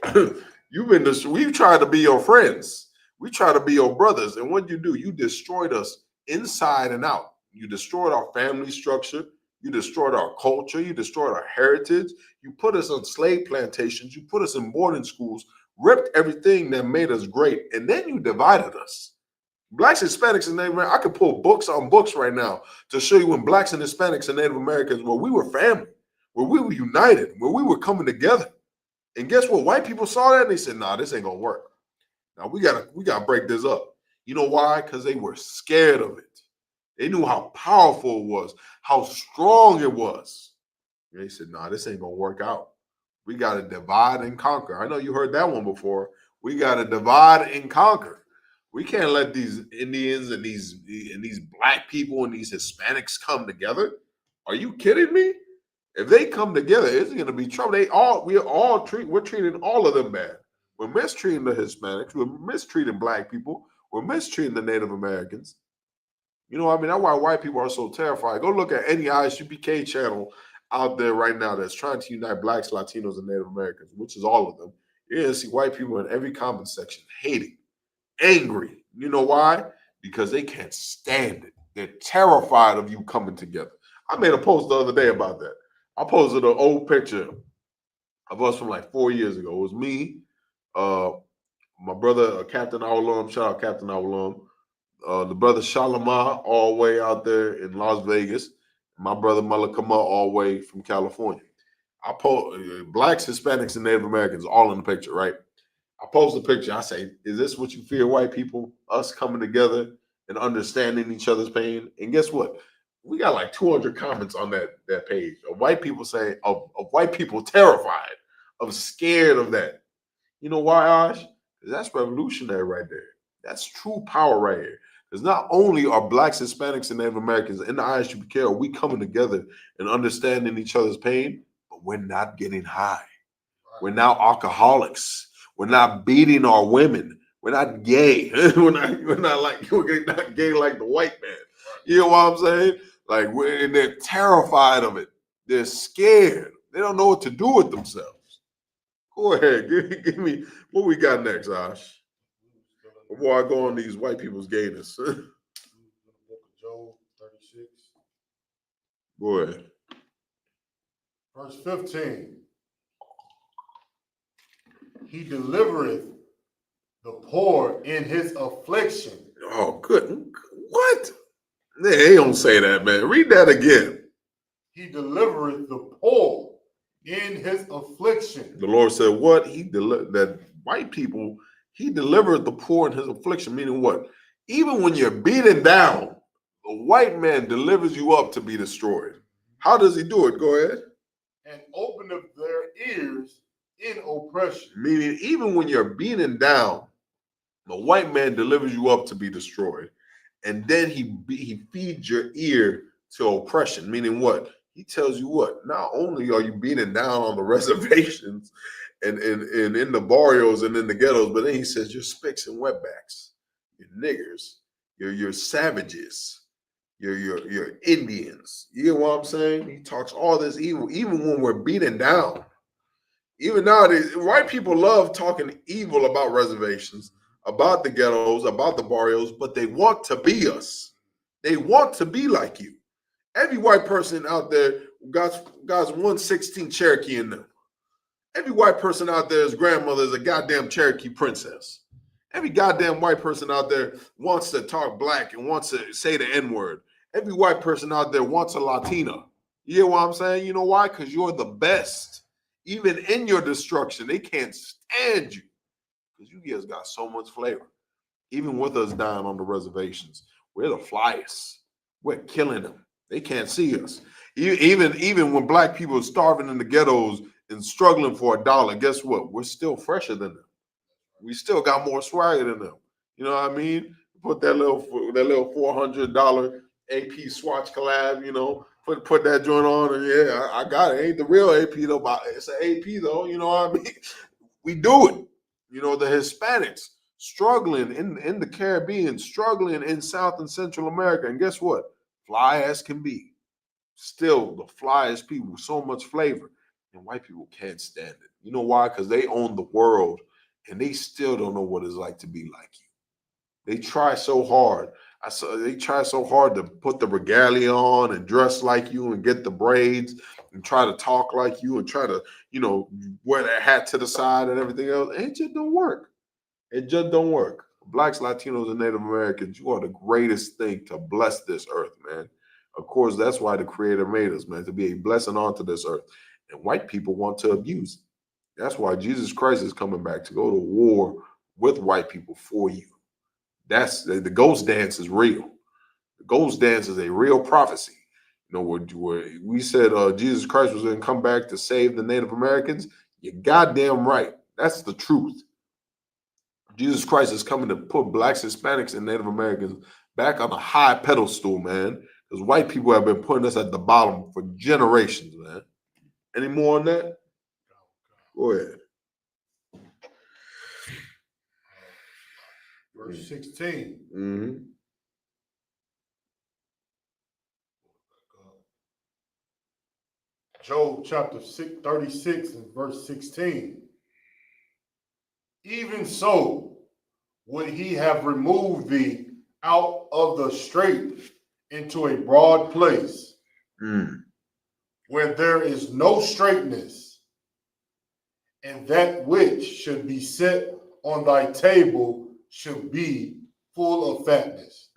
We've tried to be your friends. We try to be your brothers. And what you do, you destroyed us inside and out. You destroyed our family structure. You destroyed our culture. You destroyed our heritage. You put us on slave plantations. You put us in boarding schools, ripped everything that made us great. And then you divided us. Blacks, Hispanics, and Native Americans. I could pull books on books right now to show you when blacks and Hispanics and Native Americans, where we were family, where we were united, where we were coming together. And guess what? White people saw that and they said, nah, this ain't gonna work. Now we gotta break this up. You know why? Because they were scared of it. They knew how powerful it was, how strong it was. And they said, nah, this ain't gonna work out. We gotta divide and conquer. I know you heard that one before. We gotta divide and conquer. We can't let these Indians and these black people and these Hispanics come together. Are you kidding me? If they come together, it's going to be trouble. We're treating all of them bad. We're mistreating the Hispanics. We're mistreating black people. We're mistreating the Native Americans. You know what I mean? That's why white people are so terrified. Go look at any Isupk channel out there right now that's trying to unite blacks, Latinos, and Native Americans, which is all of them. You're going to see white people in every comment section hating, angry. You know why? Because they can't stand it. They're terrified of you coming together. I made a post the other day about that. I posted an old picture of us from like 4 years ago. It was me, my brother, Captain Awalum, shout out Captain Awalum, the brother Shalimar, all the way out there in Las Vegas, my brother Malakama, all the way from California. I post blacks, Hispanics, and Native Americans all in the picture, right? I post a picture. I say, is this what you fear, white people? Us coming together and understanding each other's pain? And guess what? We got like 200 comments on that page of white people saying, of white people terrified, of scared of that. You know why, Ash? Because that's revolutionary right there. That's true power right here. Because not only are blacks, Hispanics, and Native Americans in the ISUPK, are we coming together and understanding each other's pain, but we're not getting high. We're now alcoholics. We're not beating our women. We're not gay. we're not gay like the white man. You know what I'm saying? Like, and they're terrified of it. They're scared. They don't know what to do with themselves. Go ahead. Give me what we got next, Ash. Before I go on these white people's gayness. Job 36. Go ahead. Verse 15. He delivereth the poor in his affliction. Oh, good. What? They don't say that, man. Read that again. He delivereth the poor in his affliction. The Lord said, what? That white people, he delivered the poor in his affliction, meaning what? Even when you're beaten down, the white man delivers you up to be destroyed. How does he do it? Go ahead. And openeth their ears in oppression. Meaning, even when you're beaten down, the white man delivers you up to be destroyed. And then he feeds your ear to oppression, meaning what? He tells you what? Not only are you beaten down on the reservations and in the barrios and in the ghettos, but then he says you're spicks and wetbacks, you're niggers, you're savages, you're Indians. You know what I'm saying? He talks all this evil, even when we're beaten down. Even nowadays, white people love talking evil about reservations, about the ghettos, about the barrios, but they want to be us. They want to be like you. Every white person out there got 1/16 Cherokee in them. Every white person out there's grandmother is a goddamn Cherokee princess. Every goddamn white person out there wants to talk black and wants to say the N-word. Every white person out there wants a Latina. You hear what I'm saying? You know why? Because you're the best. Even in your destruction, they can't stand you because you guys got so much flavor. Even with us down on the reservations, we're the flyest. We're killing them. They can't see us. Even when black people are starving in the ghettos and struggling for $1, guess what? We're still fresher than them. We still got more swagger than them. You know what I mean? Put that little $400 AP Swatch collab, put that joint on, and yeah, I got it. Ain't the real AP though, but it's an AP though. You know what I mean? We do it. The Hispanics struggling in the Caribbean, struggling in South and Central America, and guess what? Fly as can be. Still the flyest people with so much flavor, and white people can't stand it. You know why? Because they own the world, and they still don't know what it's like to be like you. They try so hard. They try so hard to put the regalia on and dress like you and get the braids and try to talk like you and try to, wear that hat to the side and everything else. It just don't work. It just don't work. Blacks, Latinos, and Native Americans, you are the greatest thing to bless this earth, man. Of course, that's why the Creator made us, man, to be a blessing onto this earth. And white people want to abuse it. That's why Jesus Christ is coming back to go to war with white people for you. That's the ghost dance is real. The ghost dance is a real prophecy. Where we said Jesus Christ was going to come back to save the Native Americans. You're goddamn right. That's the truth. Jesus Christ is coming to put blacks, Hispanics, and Native Americans back on a high pedestal, man. Because white people have been putting us at the bottom for generations, man. Any more on that? Go ahead. Verse 16. Mm-hmm. Job chapter 36 and verse 16. Even so would he have removed thee out of the strait into a broad place, where there is no straightness, and that which should be set on thy table should be full of fatness.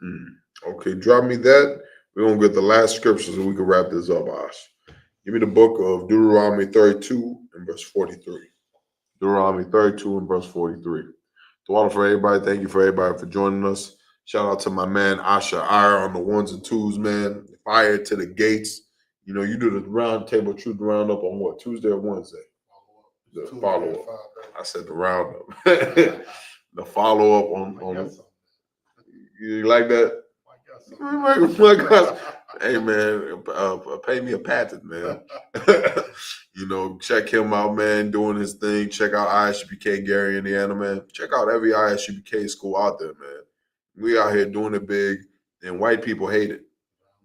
Okay, drop me that. We're going to get the last scripture so we can wrap this up, Ash. Give me the book of Deuteronomy 32 and verse 43. Deuteronomy 32 and verse 43. Thank you for everybody for joining us. Shout out to my man Asha Iyer on the ones and twos, man. Fire to the gates. You do the round table truth roundup on what, Tuesday or Wednesday? The follow up. I said the roundup. The follow up on. You like that? Hey man, pay me a patent, man. Check him out, man, doing his thing. Check out ISUPK Gary, Indiana, man. Check out every ISUPK school out there, man. We out here doing it big, and white people hate it.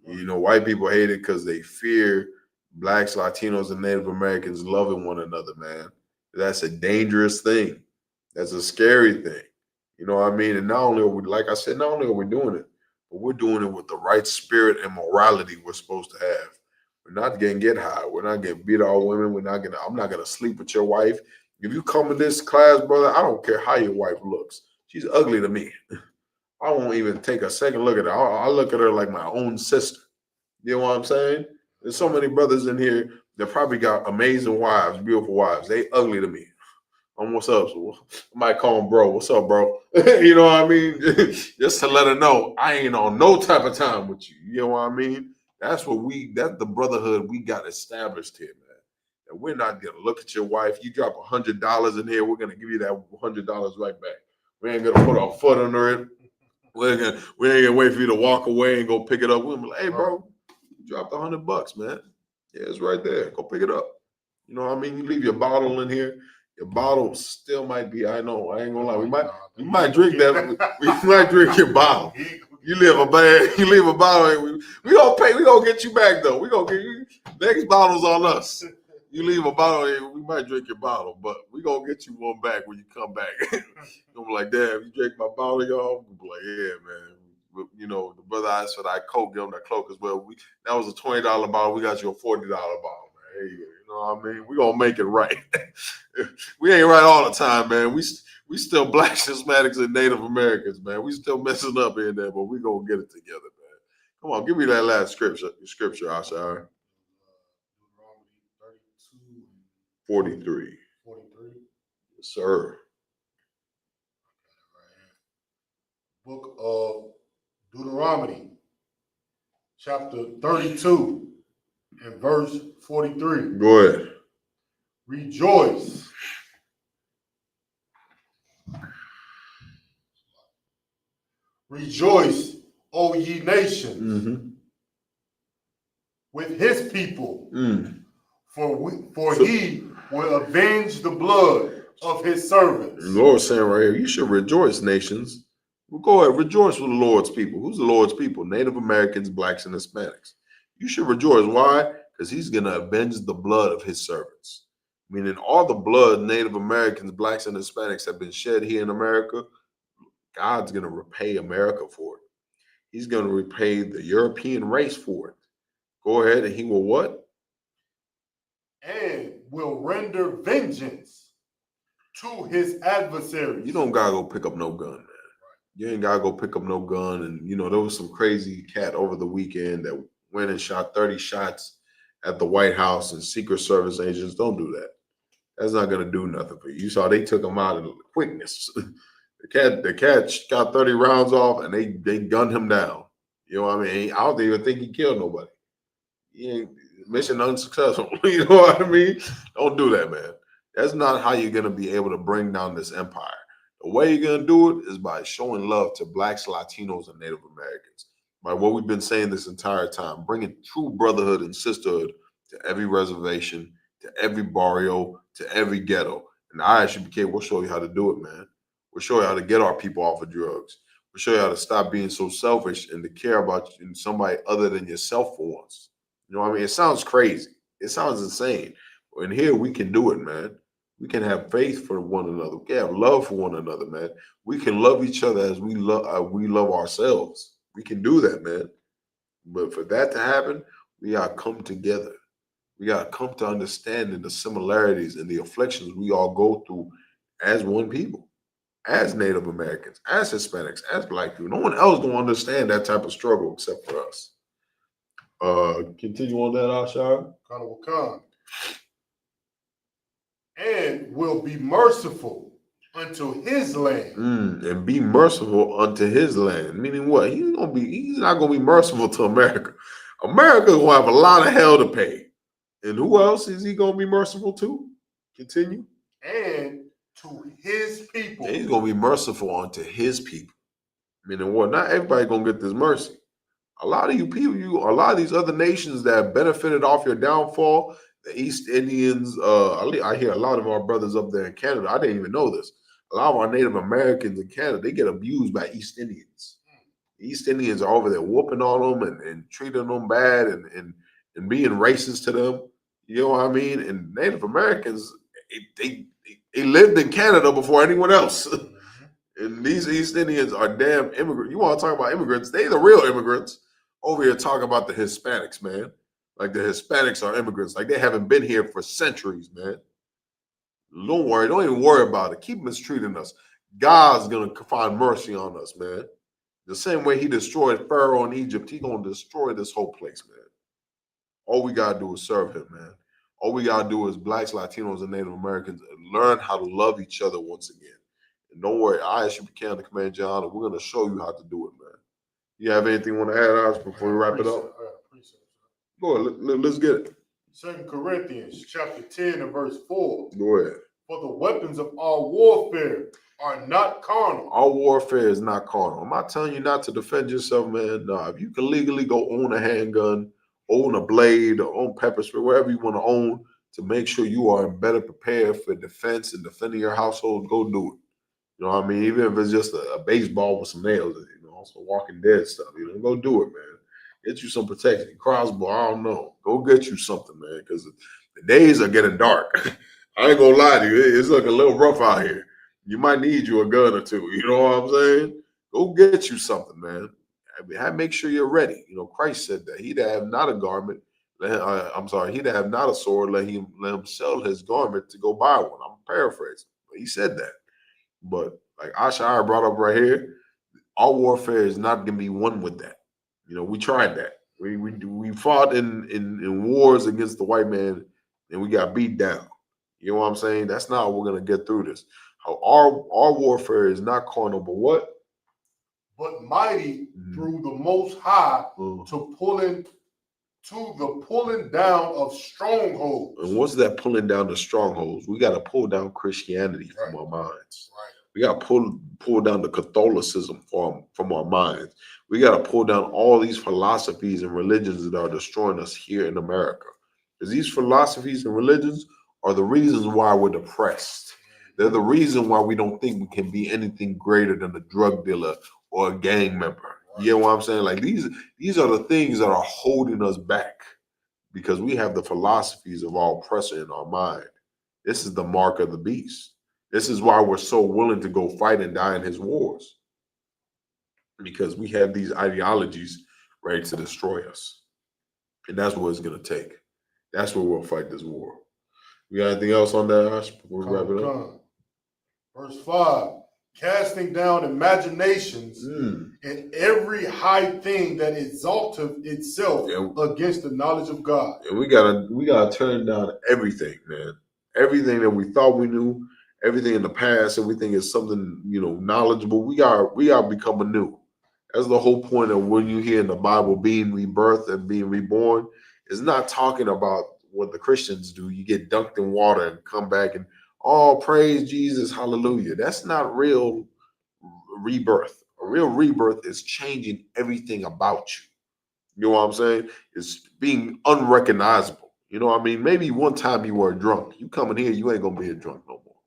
White people hate it because they fear blacks, Latinos, and Native Americans loving one another, man. That's a dangerous thing. That's a scary thing. You know what I mean? And not only are we, like I said, not only are we doing it, but we're doing it with the right spirit and morality we're supposed to have. We're not gonna get high. We're not gonna beat our women. I'm not gonna sleep with your wife. If you come in this class, brother, I don't care how your wife looks. She's ugly to me. I won't even take a second look at her. I look at her like my own sister. You know what I'm saying? There's so many brothers in here that probably got amazing wives, beautiful wives. They ugly to me. What's up? So I might call him bro. What's up, bro? You know what I mean? Just to let her know I ain't on no type of time with you. You know what I mean? That's the brotherhood we got established here, man. And we're not gonna look at your wife. You drop $100 in here, we're gonna give you that $100 right back. We ain't gonna put our foot under it. We ain't gonna wait for you to walk away and go pick it up. We're gonna be like, hey, bro, you dropped $100, man. Yeah, it's right there. Go pick it up. You know what I mean? You leave your bottle in here. Your bottle still might be. I know. I ain't gonna lie. We might drink that. We might drink your bottle. You leave a bottle. We gonna pay. We gonna get you back though. We gonna get you. Next bottle's on us. You leave a bottle, we might drink your bottle, but we gonna get you one back when you come back. You'll be like, damn, you drink my bottle, y'all. We'll be like, yeah, man. The brother asked for that Coke, give him that Coke as well. That was a $20 bottle. We got you a $40 bottle, man. Hey, you know what I mean? We gonna make it right. We ain't right all the time, man. We still blacks, Hispanics, and Native Americans, man. We still messing up in there, but we gonna get it together, man. Come on, give me that last scripture, Ashar. 43. 43. Yes, sir. Book of Deuteronomy, chapter 32 and verse 43. Go ahead. Rejoice. Rejoice, O ye nations, with his people, for he will avenge the blood of his servants. The Lord's saying right here, you should rejoice, nations. Well, go ahead, rejoice with the Lord's people. Who's the Lord's people? Native Americans, blacks, and Hispanics. You should rejoice. Why? Because he's going to avenge the blood of his servants. Meaning all the blood Native Americans, blacks, and Hispanics have been shed here in America, God's going to repay America for it. He's going to repay the European race for it. Go ahead, and he will what? And will render vengeance to his adversaries. You don't got to go pick up no gun, man. You ain't got to go pick up no gun. And, you know, there was some crazy cat over the weekend that went and shot 30 shots at the White House, and Secret Service agents. Don't do that. That's not going to do nothing for you. You saw they took him out in quickness. The cat got 30 rounds off, and they gunned him down. You know what I mean? I don't even think he killed nobody. He ain't mission unsuccessful. You know what I mean? Don't do that, man. That's not how you're going to be able to bring down this empire. The way you're going to do it is by showing love to blacks, Latinos, and Native Americans. By what we've been saying this entire time, bringing true brotherhood and sisterhood to every reservation, to every barrio, to every ghetto. And the Isupk will show you how to do it, man. We'll show you how to get our people off of drugs. We'll show you how to stop being so selfish and to care about somebody other than yourself for once. You know what I mean? It sounds crazy. It sounds insane. And here we can do it, man. We can have faith for one another. We can have love for one another, man. We can love each other as we love ourselves. We can do that, man. But for that to happen, we gotta come together. We gotta come to understanding the similarities and the afflictions we all go through as one people, as Native Americans, as Hispanics, as Black people. No one else gonna understand that type of struggle except for us. Continue on that, Ashar. Khan. And will be merciful unto his land. And be merciful unto his land. Meaning what? He's not gonna be merciful to America. America gonna have a lot of hell to pay. And who else is he gonna be merciful to? Continue. And to his people. And he's gonna be merciful unto his people. Meaning what? Not everybody gonna get this mercy. A lot of you people, a lot of these other nations that benefited off your downfall, the East Indians, I hear a lot of our brothers up there in Canada, I didn't even know this. A lot of our Native Americans in Canada, they get abused by East Indians. The East Indians are over there whooping on them and treating them bad and being racist to them. You know what I mean? And Native Americans, they lived in Canada before anyone else. And these East Indians are damn immigrants. You want to talk about immigrants? They the real immigrants. Over here talking about the Hispanics, man. Like the Hispanics are immigrants. Like they haven't been here for centuries, man. Don't worry. Don't even worry about it. Keep mistreating us. God's going to find mercy on us, man. The same way he destroyed Pharaoh in Egypt, he's going to destroy this whole place, man. All we got to do is serve him, man. All we got to do is blacks, Latinos, and Native Americans learn how to love each other once again. And don't worry, I actually can the command John, and we're going to show you how to do it, man. You have anything you want to add, Oz, before we wrap it up? Go ahead, let's get it. 2 Corinthians chapter 10 and verse 4. Go ahead. For the weapons of our warfare are not carnal. Our warfare is not carnal. I'm not telling you not to defend yourself, man. No, if you can legally go own a handgun, own a blade, or own pepper spray, whatever you want to own to make sure you are better prepared for defense and defending your household, go do it. You know what I mean? Even if it's just a baseball with some nails in it, some Walking Dead stuff, go do it, man. Get you some protection. Crossbow, I don't know. Go get you something, man, because the days are getting dark. I ain't gonna lie to you. It's looking a little rough out here. You might need you a gun or two. You know what I'm saying? Go get you something, man. Make sure you're ready. Christ said that he that have not a garment, he that have not a sword, let him sell his garment to go buy one. I'm paraphrasing, but he said that. But like Ashar brought up right here, our warfare is not going to be won with that. We tried that. We fought in wars against the white man, and we got beat down. You know what I'm saying? That's not how we're going to get through this. Our warfare is not carnal, but what? but mighty through the Most High to the pulling down of strongholds. And what's that pulling down the strongholds? We got to pull down Christianity from our minds. Right. We got to pull down the Catholicism from our minds. We got to pull down all these philosophies and religions that are destroying us here in America. Because these philosophies and religions are the reasons why we're depressed. They're the reason why we don't think we can be anything greater than a drug dealer or a gang member. You know what I'm saying? Like these are the things that are holding us back because we have the philosophies of our oppressor in our mind. This is the mark of the beast. This is why we're so willing to go fight and die in his wars. Because we have these ideologies ready to destroy us. And that's what it's going to take. That's where we'll fight this war. You got anything else on that, Ash, before we wrap it up? Verse 5, casting down imaginations and every high thing that exalteth itself against the knowledge of God. And we gotta turn down everything, man. Everything that we thought we knew, everything in the past, everything is something, knowledgeable. We gotta become anew. That's the whole point of when you hear in the Bible being rebirthed and being reborn. It's not talking about what the Christians do. You get dunked in water and come back and praise Jesus, hallelujah. That's not real rebirth. A real rebirth is changing everything about you. You know what I'm saying? It's being unrecognizable. You know what I mean? Maybe one time you were a drunk. You come in here, you ain't gonna be a drunk no more.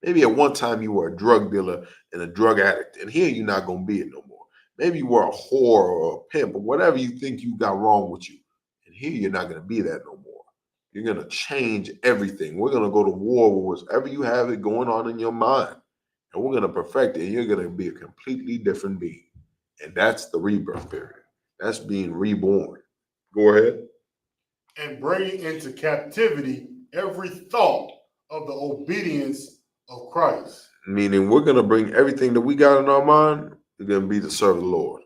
Maybe at one time you were a drug dealer and a drug addict, and here you're not gonna be it no more. Maybe you were a whore or a pimp or whatever you think you got wrong with you, and here you're not gonna be that no more. You're going to change everything. We're going to go to war with whatever you have it going on in your mind. And we're going to perfect it. And you're going to be a completely different being. And that's the rebirth period. That's being reborn. Go ahead. And bringing into captivity every thought of the obedience of Christ. Meaning we're going to bring everything that we got in our mind, we're going to be to serve the Lord.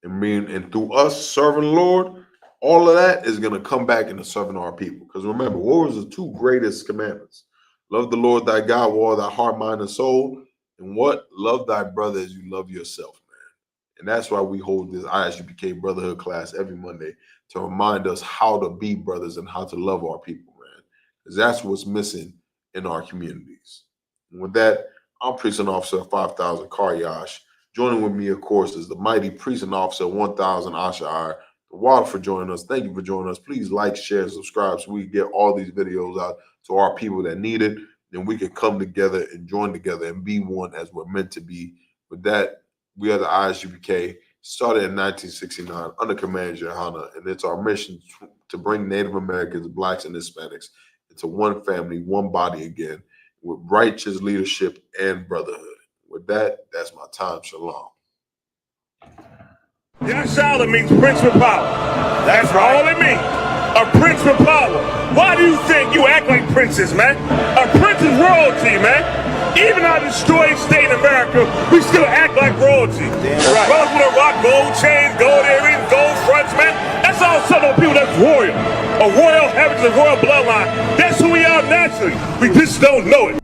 And through us serving the Lord, all of that is going to come back into serving our people. Because remember, what was the two greatest commandments? Love the Lord thy God with all thy heart, mind, and soul. And what? Love thy brother as you love yourself, man. And that's why we hold this Isupk Brotherhood class every Monday to remind us how to be brothers and how to love our people, man. Because that's what's missing in our communities. And with that, I'm Precinct Officer 5000 Karyash. Joining with me, of course, is the mighty Precinct Officer 1000 Ashar. Water for joining us. Thank you for joining us. Please like, share, and subscribe so we can get all these videos out to our people that need it. Then we can come together and join together and be one as we're meant to be. With that, we are the Isupk, started in 1969 under Command Johanna, and it's our mission to bring Native Americans, Blacks, and Hispanics into one family, one body again, with righteous leadership and brotherhood. With that, that's my time. Shalom. Yashala means prince with power. That's all it means. A prince with power. Why do you think you act like princes, man? A prince is royalty, man. Even out of the destroyed state in America, we still act like royalty. Right. Brothers with a rock, gold chains, gold earrings, gold fronts, man. That's all Southern people that's royal. A royal heritage, a royal bloodline. That's who we are naturally. We just don't know it.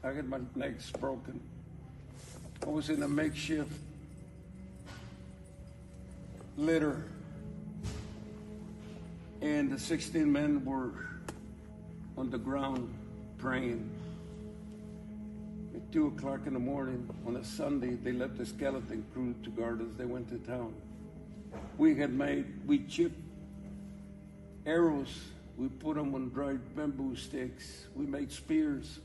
I had my legs broken. I was in a makeshift litter, and the 16 men were on the ground praying. At 2 o'clock in the morning on a Sunday, they left the skeleton crew to guard us. They went to town. We chipped arrows. We put them on dried bamboo sticks. We made spears.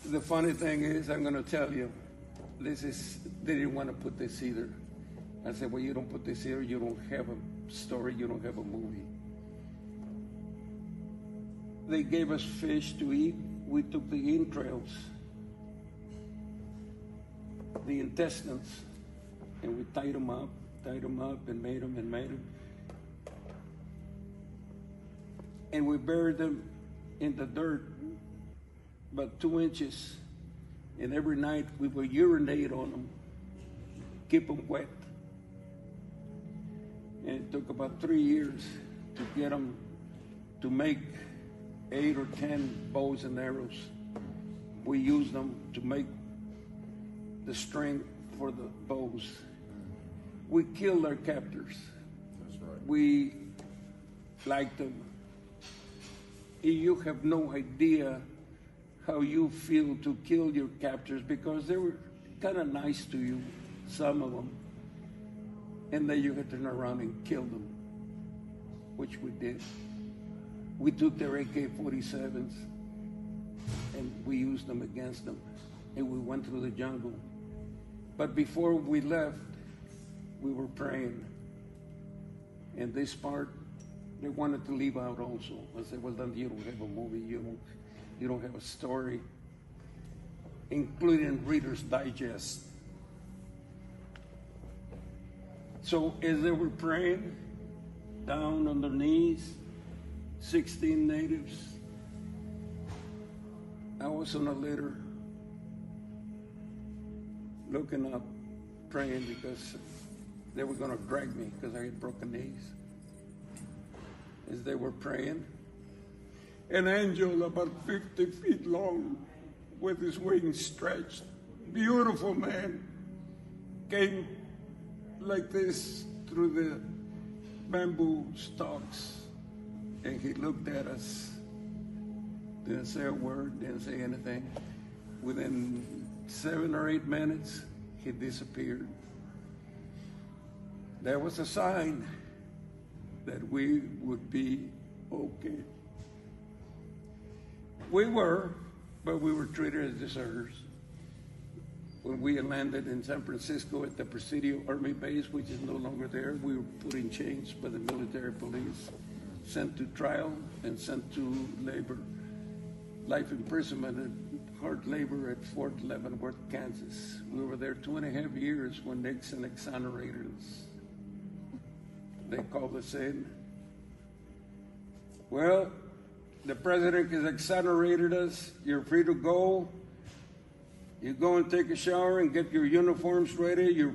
The funny thing is, I'm going to tell you, they didn't want to put this either. I said, well, you don't put this here, you don't have a story, you don't have a movie. They gave us fish to eat. We took the entrails, the intestines, and we tied them up and made them. And we buried them in the dirt about 2 inches, and every night we would urinate on them, keep them wet. And it took about 3 years to get them to make 8 or 10 bows and arrows. We used them to make the string for the bows. We killed our captors. That's right. We liked them. You have no idea how you feel to kill your captors, because they were kind of nice to you, some of them. And then you had to turn around and kill them, which we did. We took their AK-47s and we used them against them. And we went through the jungle. But before we left, we were praying. And this part, they wanted to leave out also. I said, well, then you don't have a movie, you don't have a story, including Reader's Digest. So as they were praying, down on their knees, 16 natives, I was on a litter, looking up, praying, because they were gonna drag me because I had broken knees. As they were praying, an angel about 50 feet long with his wings stretched, beautiful man, came like this through the bamboo stalks, and he looked at us, didn't say a word, didn't say anything. Within 7 or 8 minutes, he disappeared. There was a sign that we would be okay. We were, but we were treated as deserters. When we landed in San Francisco at the Presidio Army Base, which is no longer there, we were put in chains by the military police, sent to trial and sent to labor, life imprisonment and hard labor at Fort Leavenworth, Kansas. We were there 2.5 years when Nixon exonerated us. They called us in. Well, the president has exonerated us. You're free to go. You go and take a shower and get your uniforms ready. Your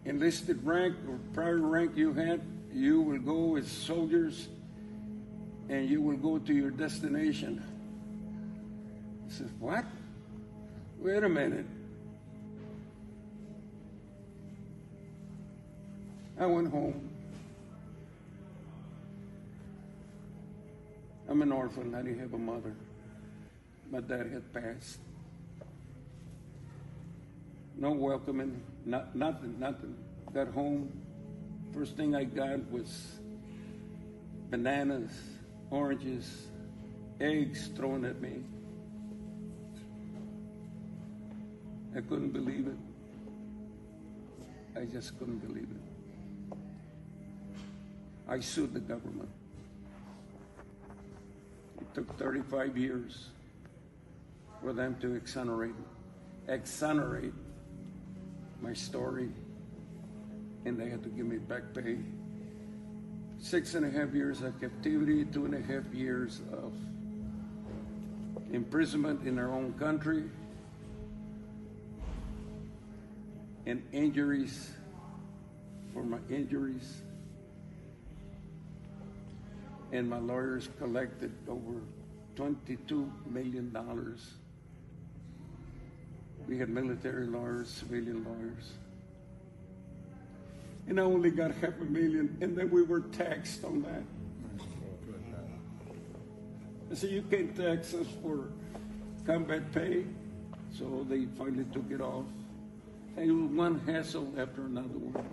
enlisted rank or prior rank you had, you will go as soldiers and you will go to your destination. I said, what? Wait a minute. I went home. I'm an orphan. I didn't have a mother. My dad had passed. No welcoming, nothing. Got home. First thing I got was bananas, oranges, eggs thrown at me. I couldn't believe it. I just couldn't believe it. I sued the government. It took 35 years for them to exonerate my story, and they had to give me back pay. 6.5 years of captivity, 2.5 years of imprisonment in our own country, and injuries for my injuries. And my lawyers collected over $22 million. We had military lawyers, civilian lawyers. And I only got $500,000, and then we were taxed on that. I said, you can't tax us for combat pay. So they finally took it off. And it was one hassle after another one.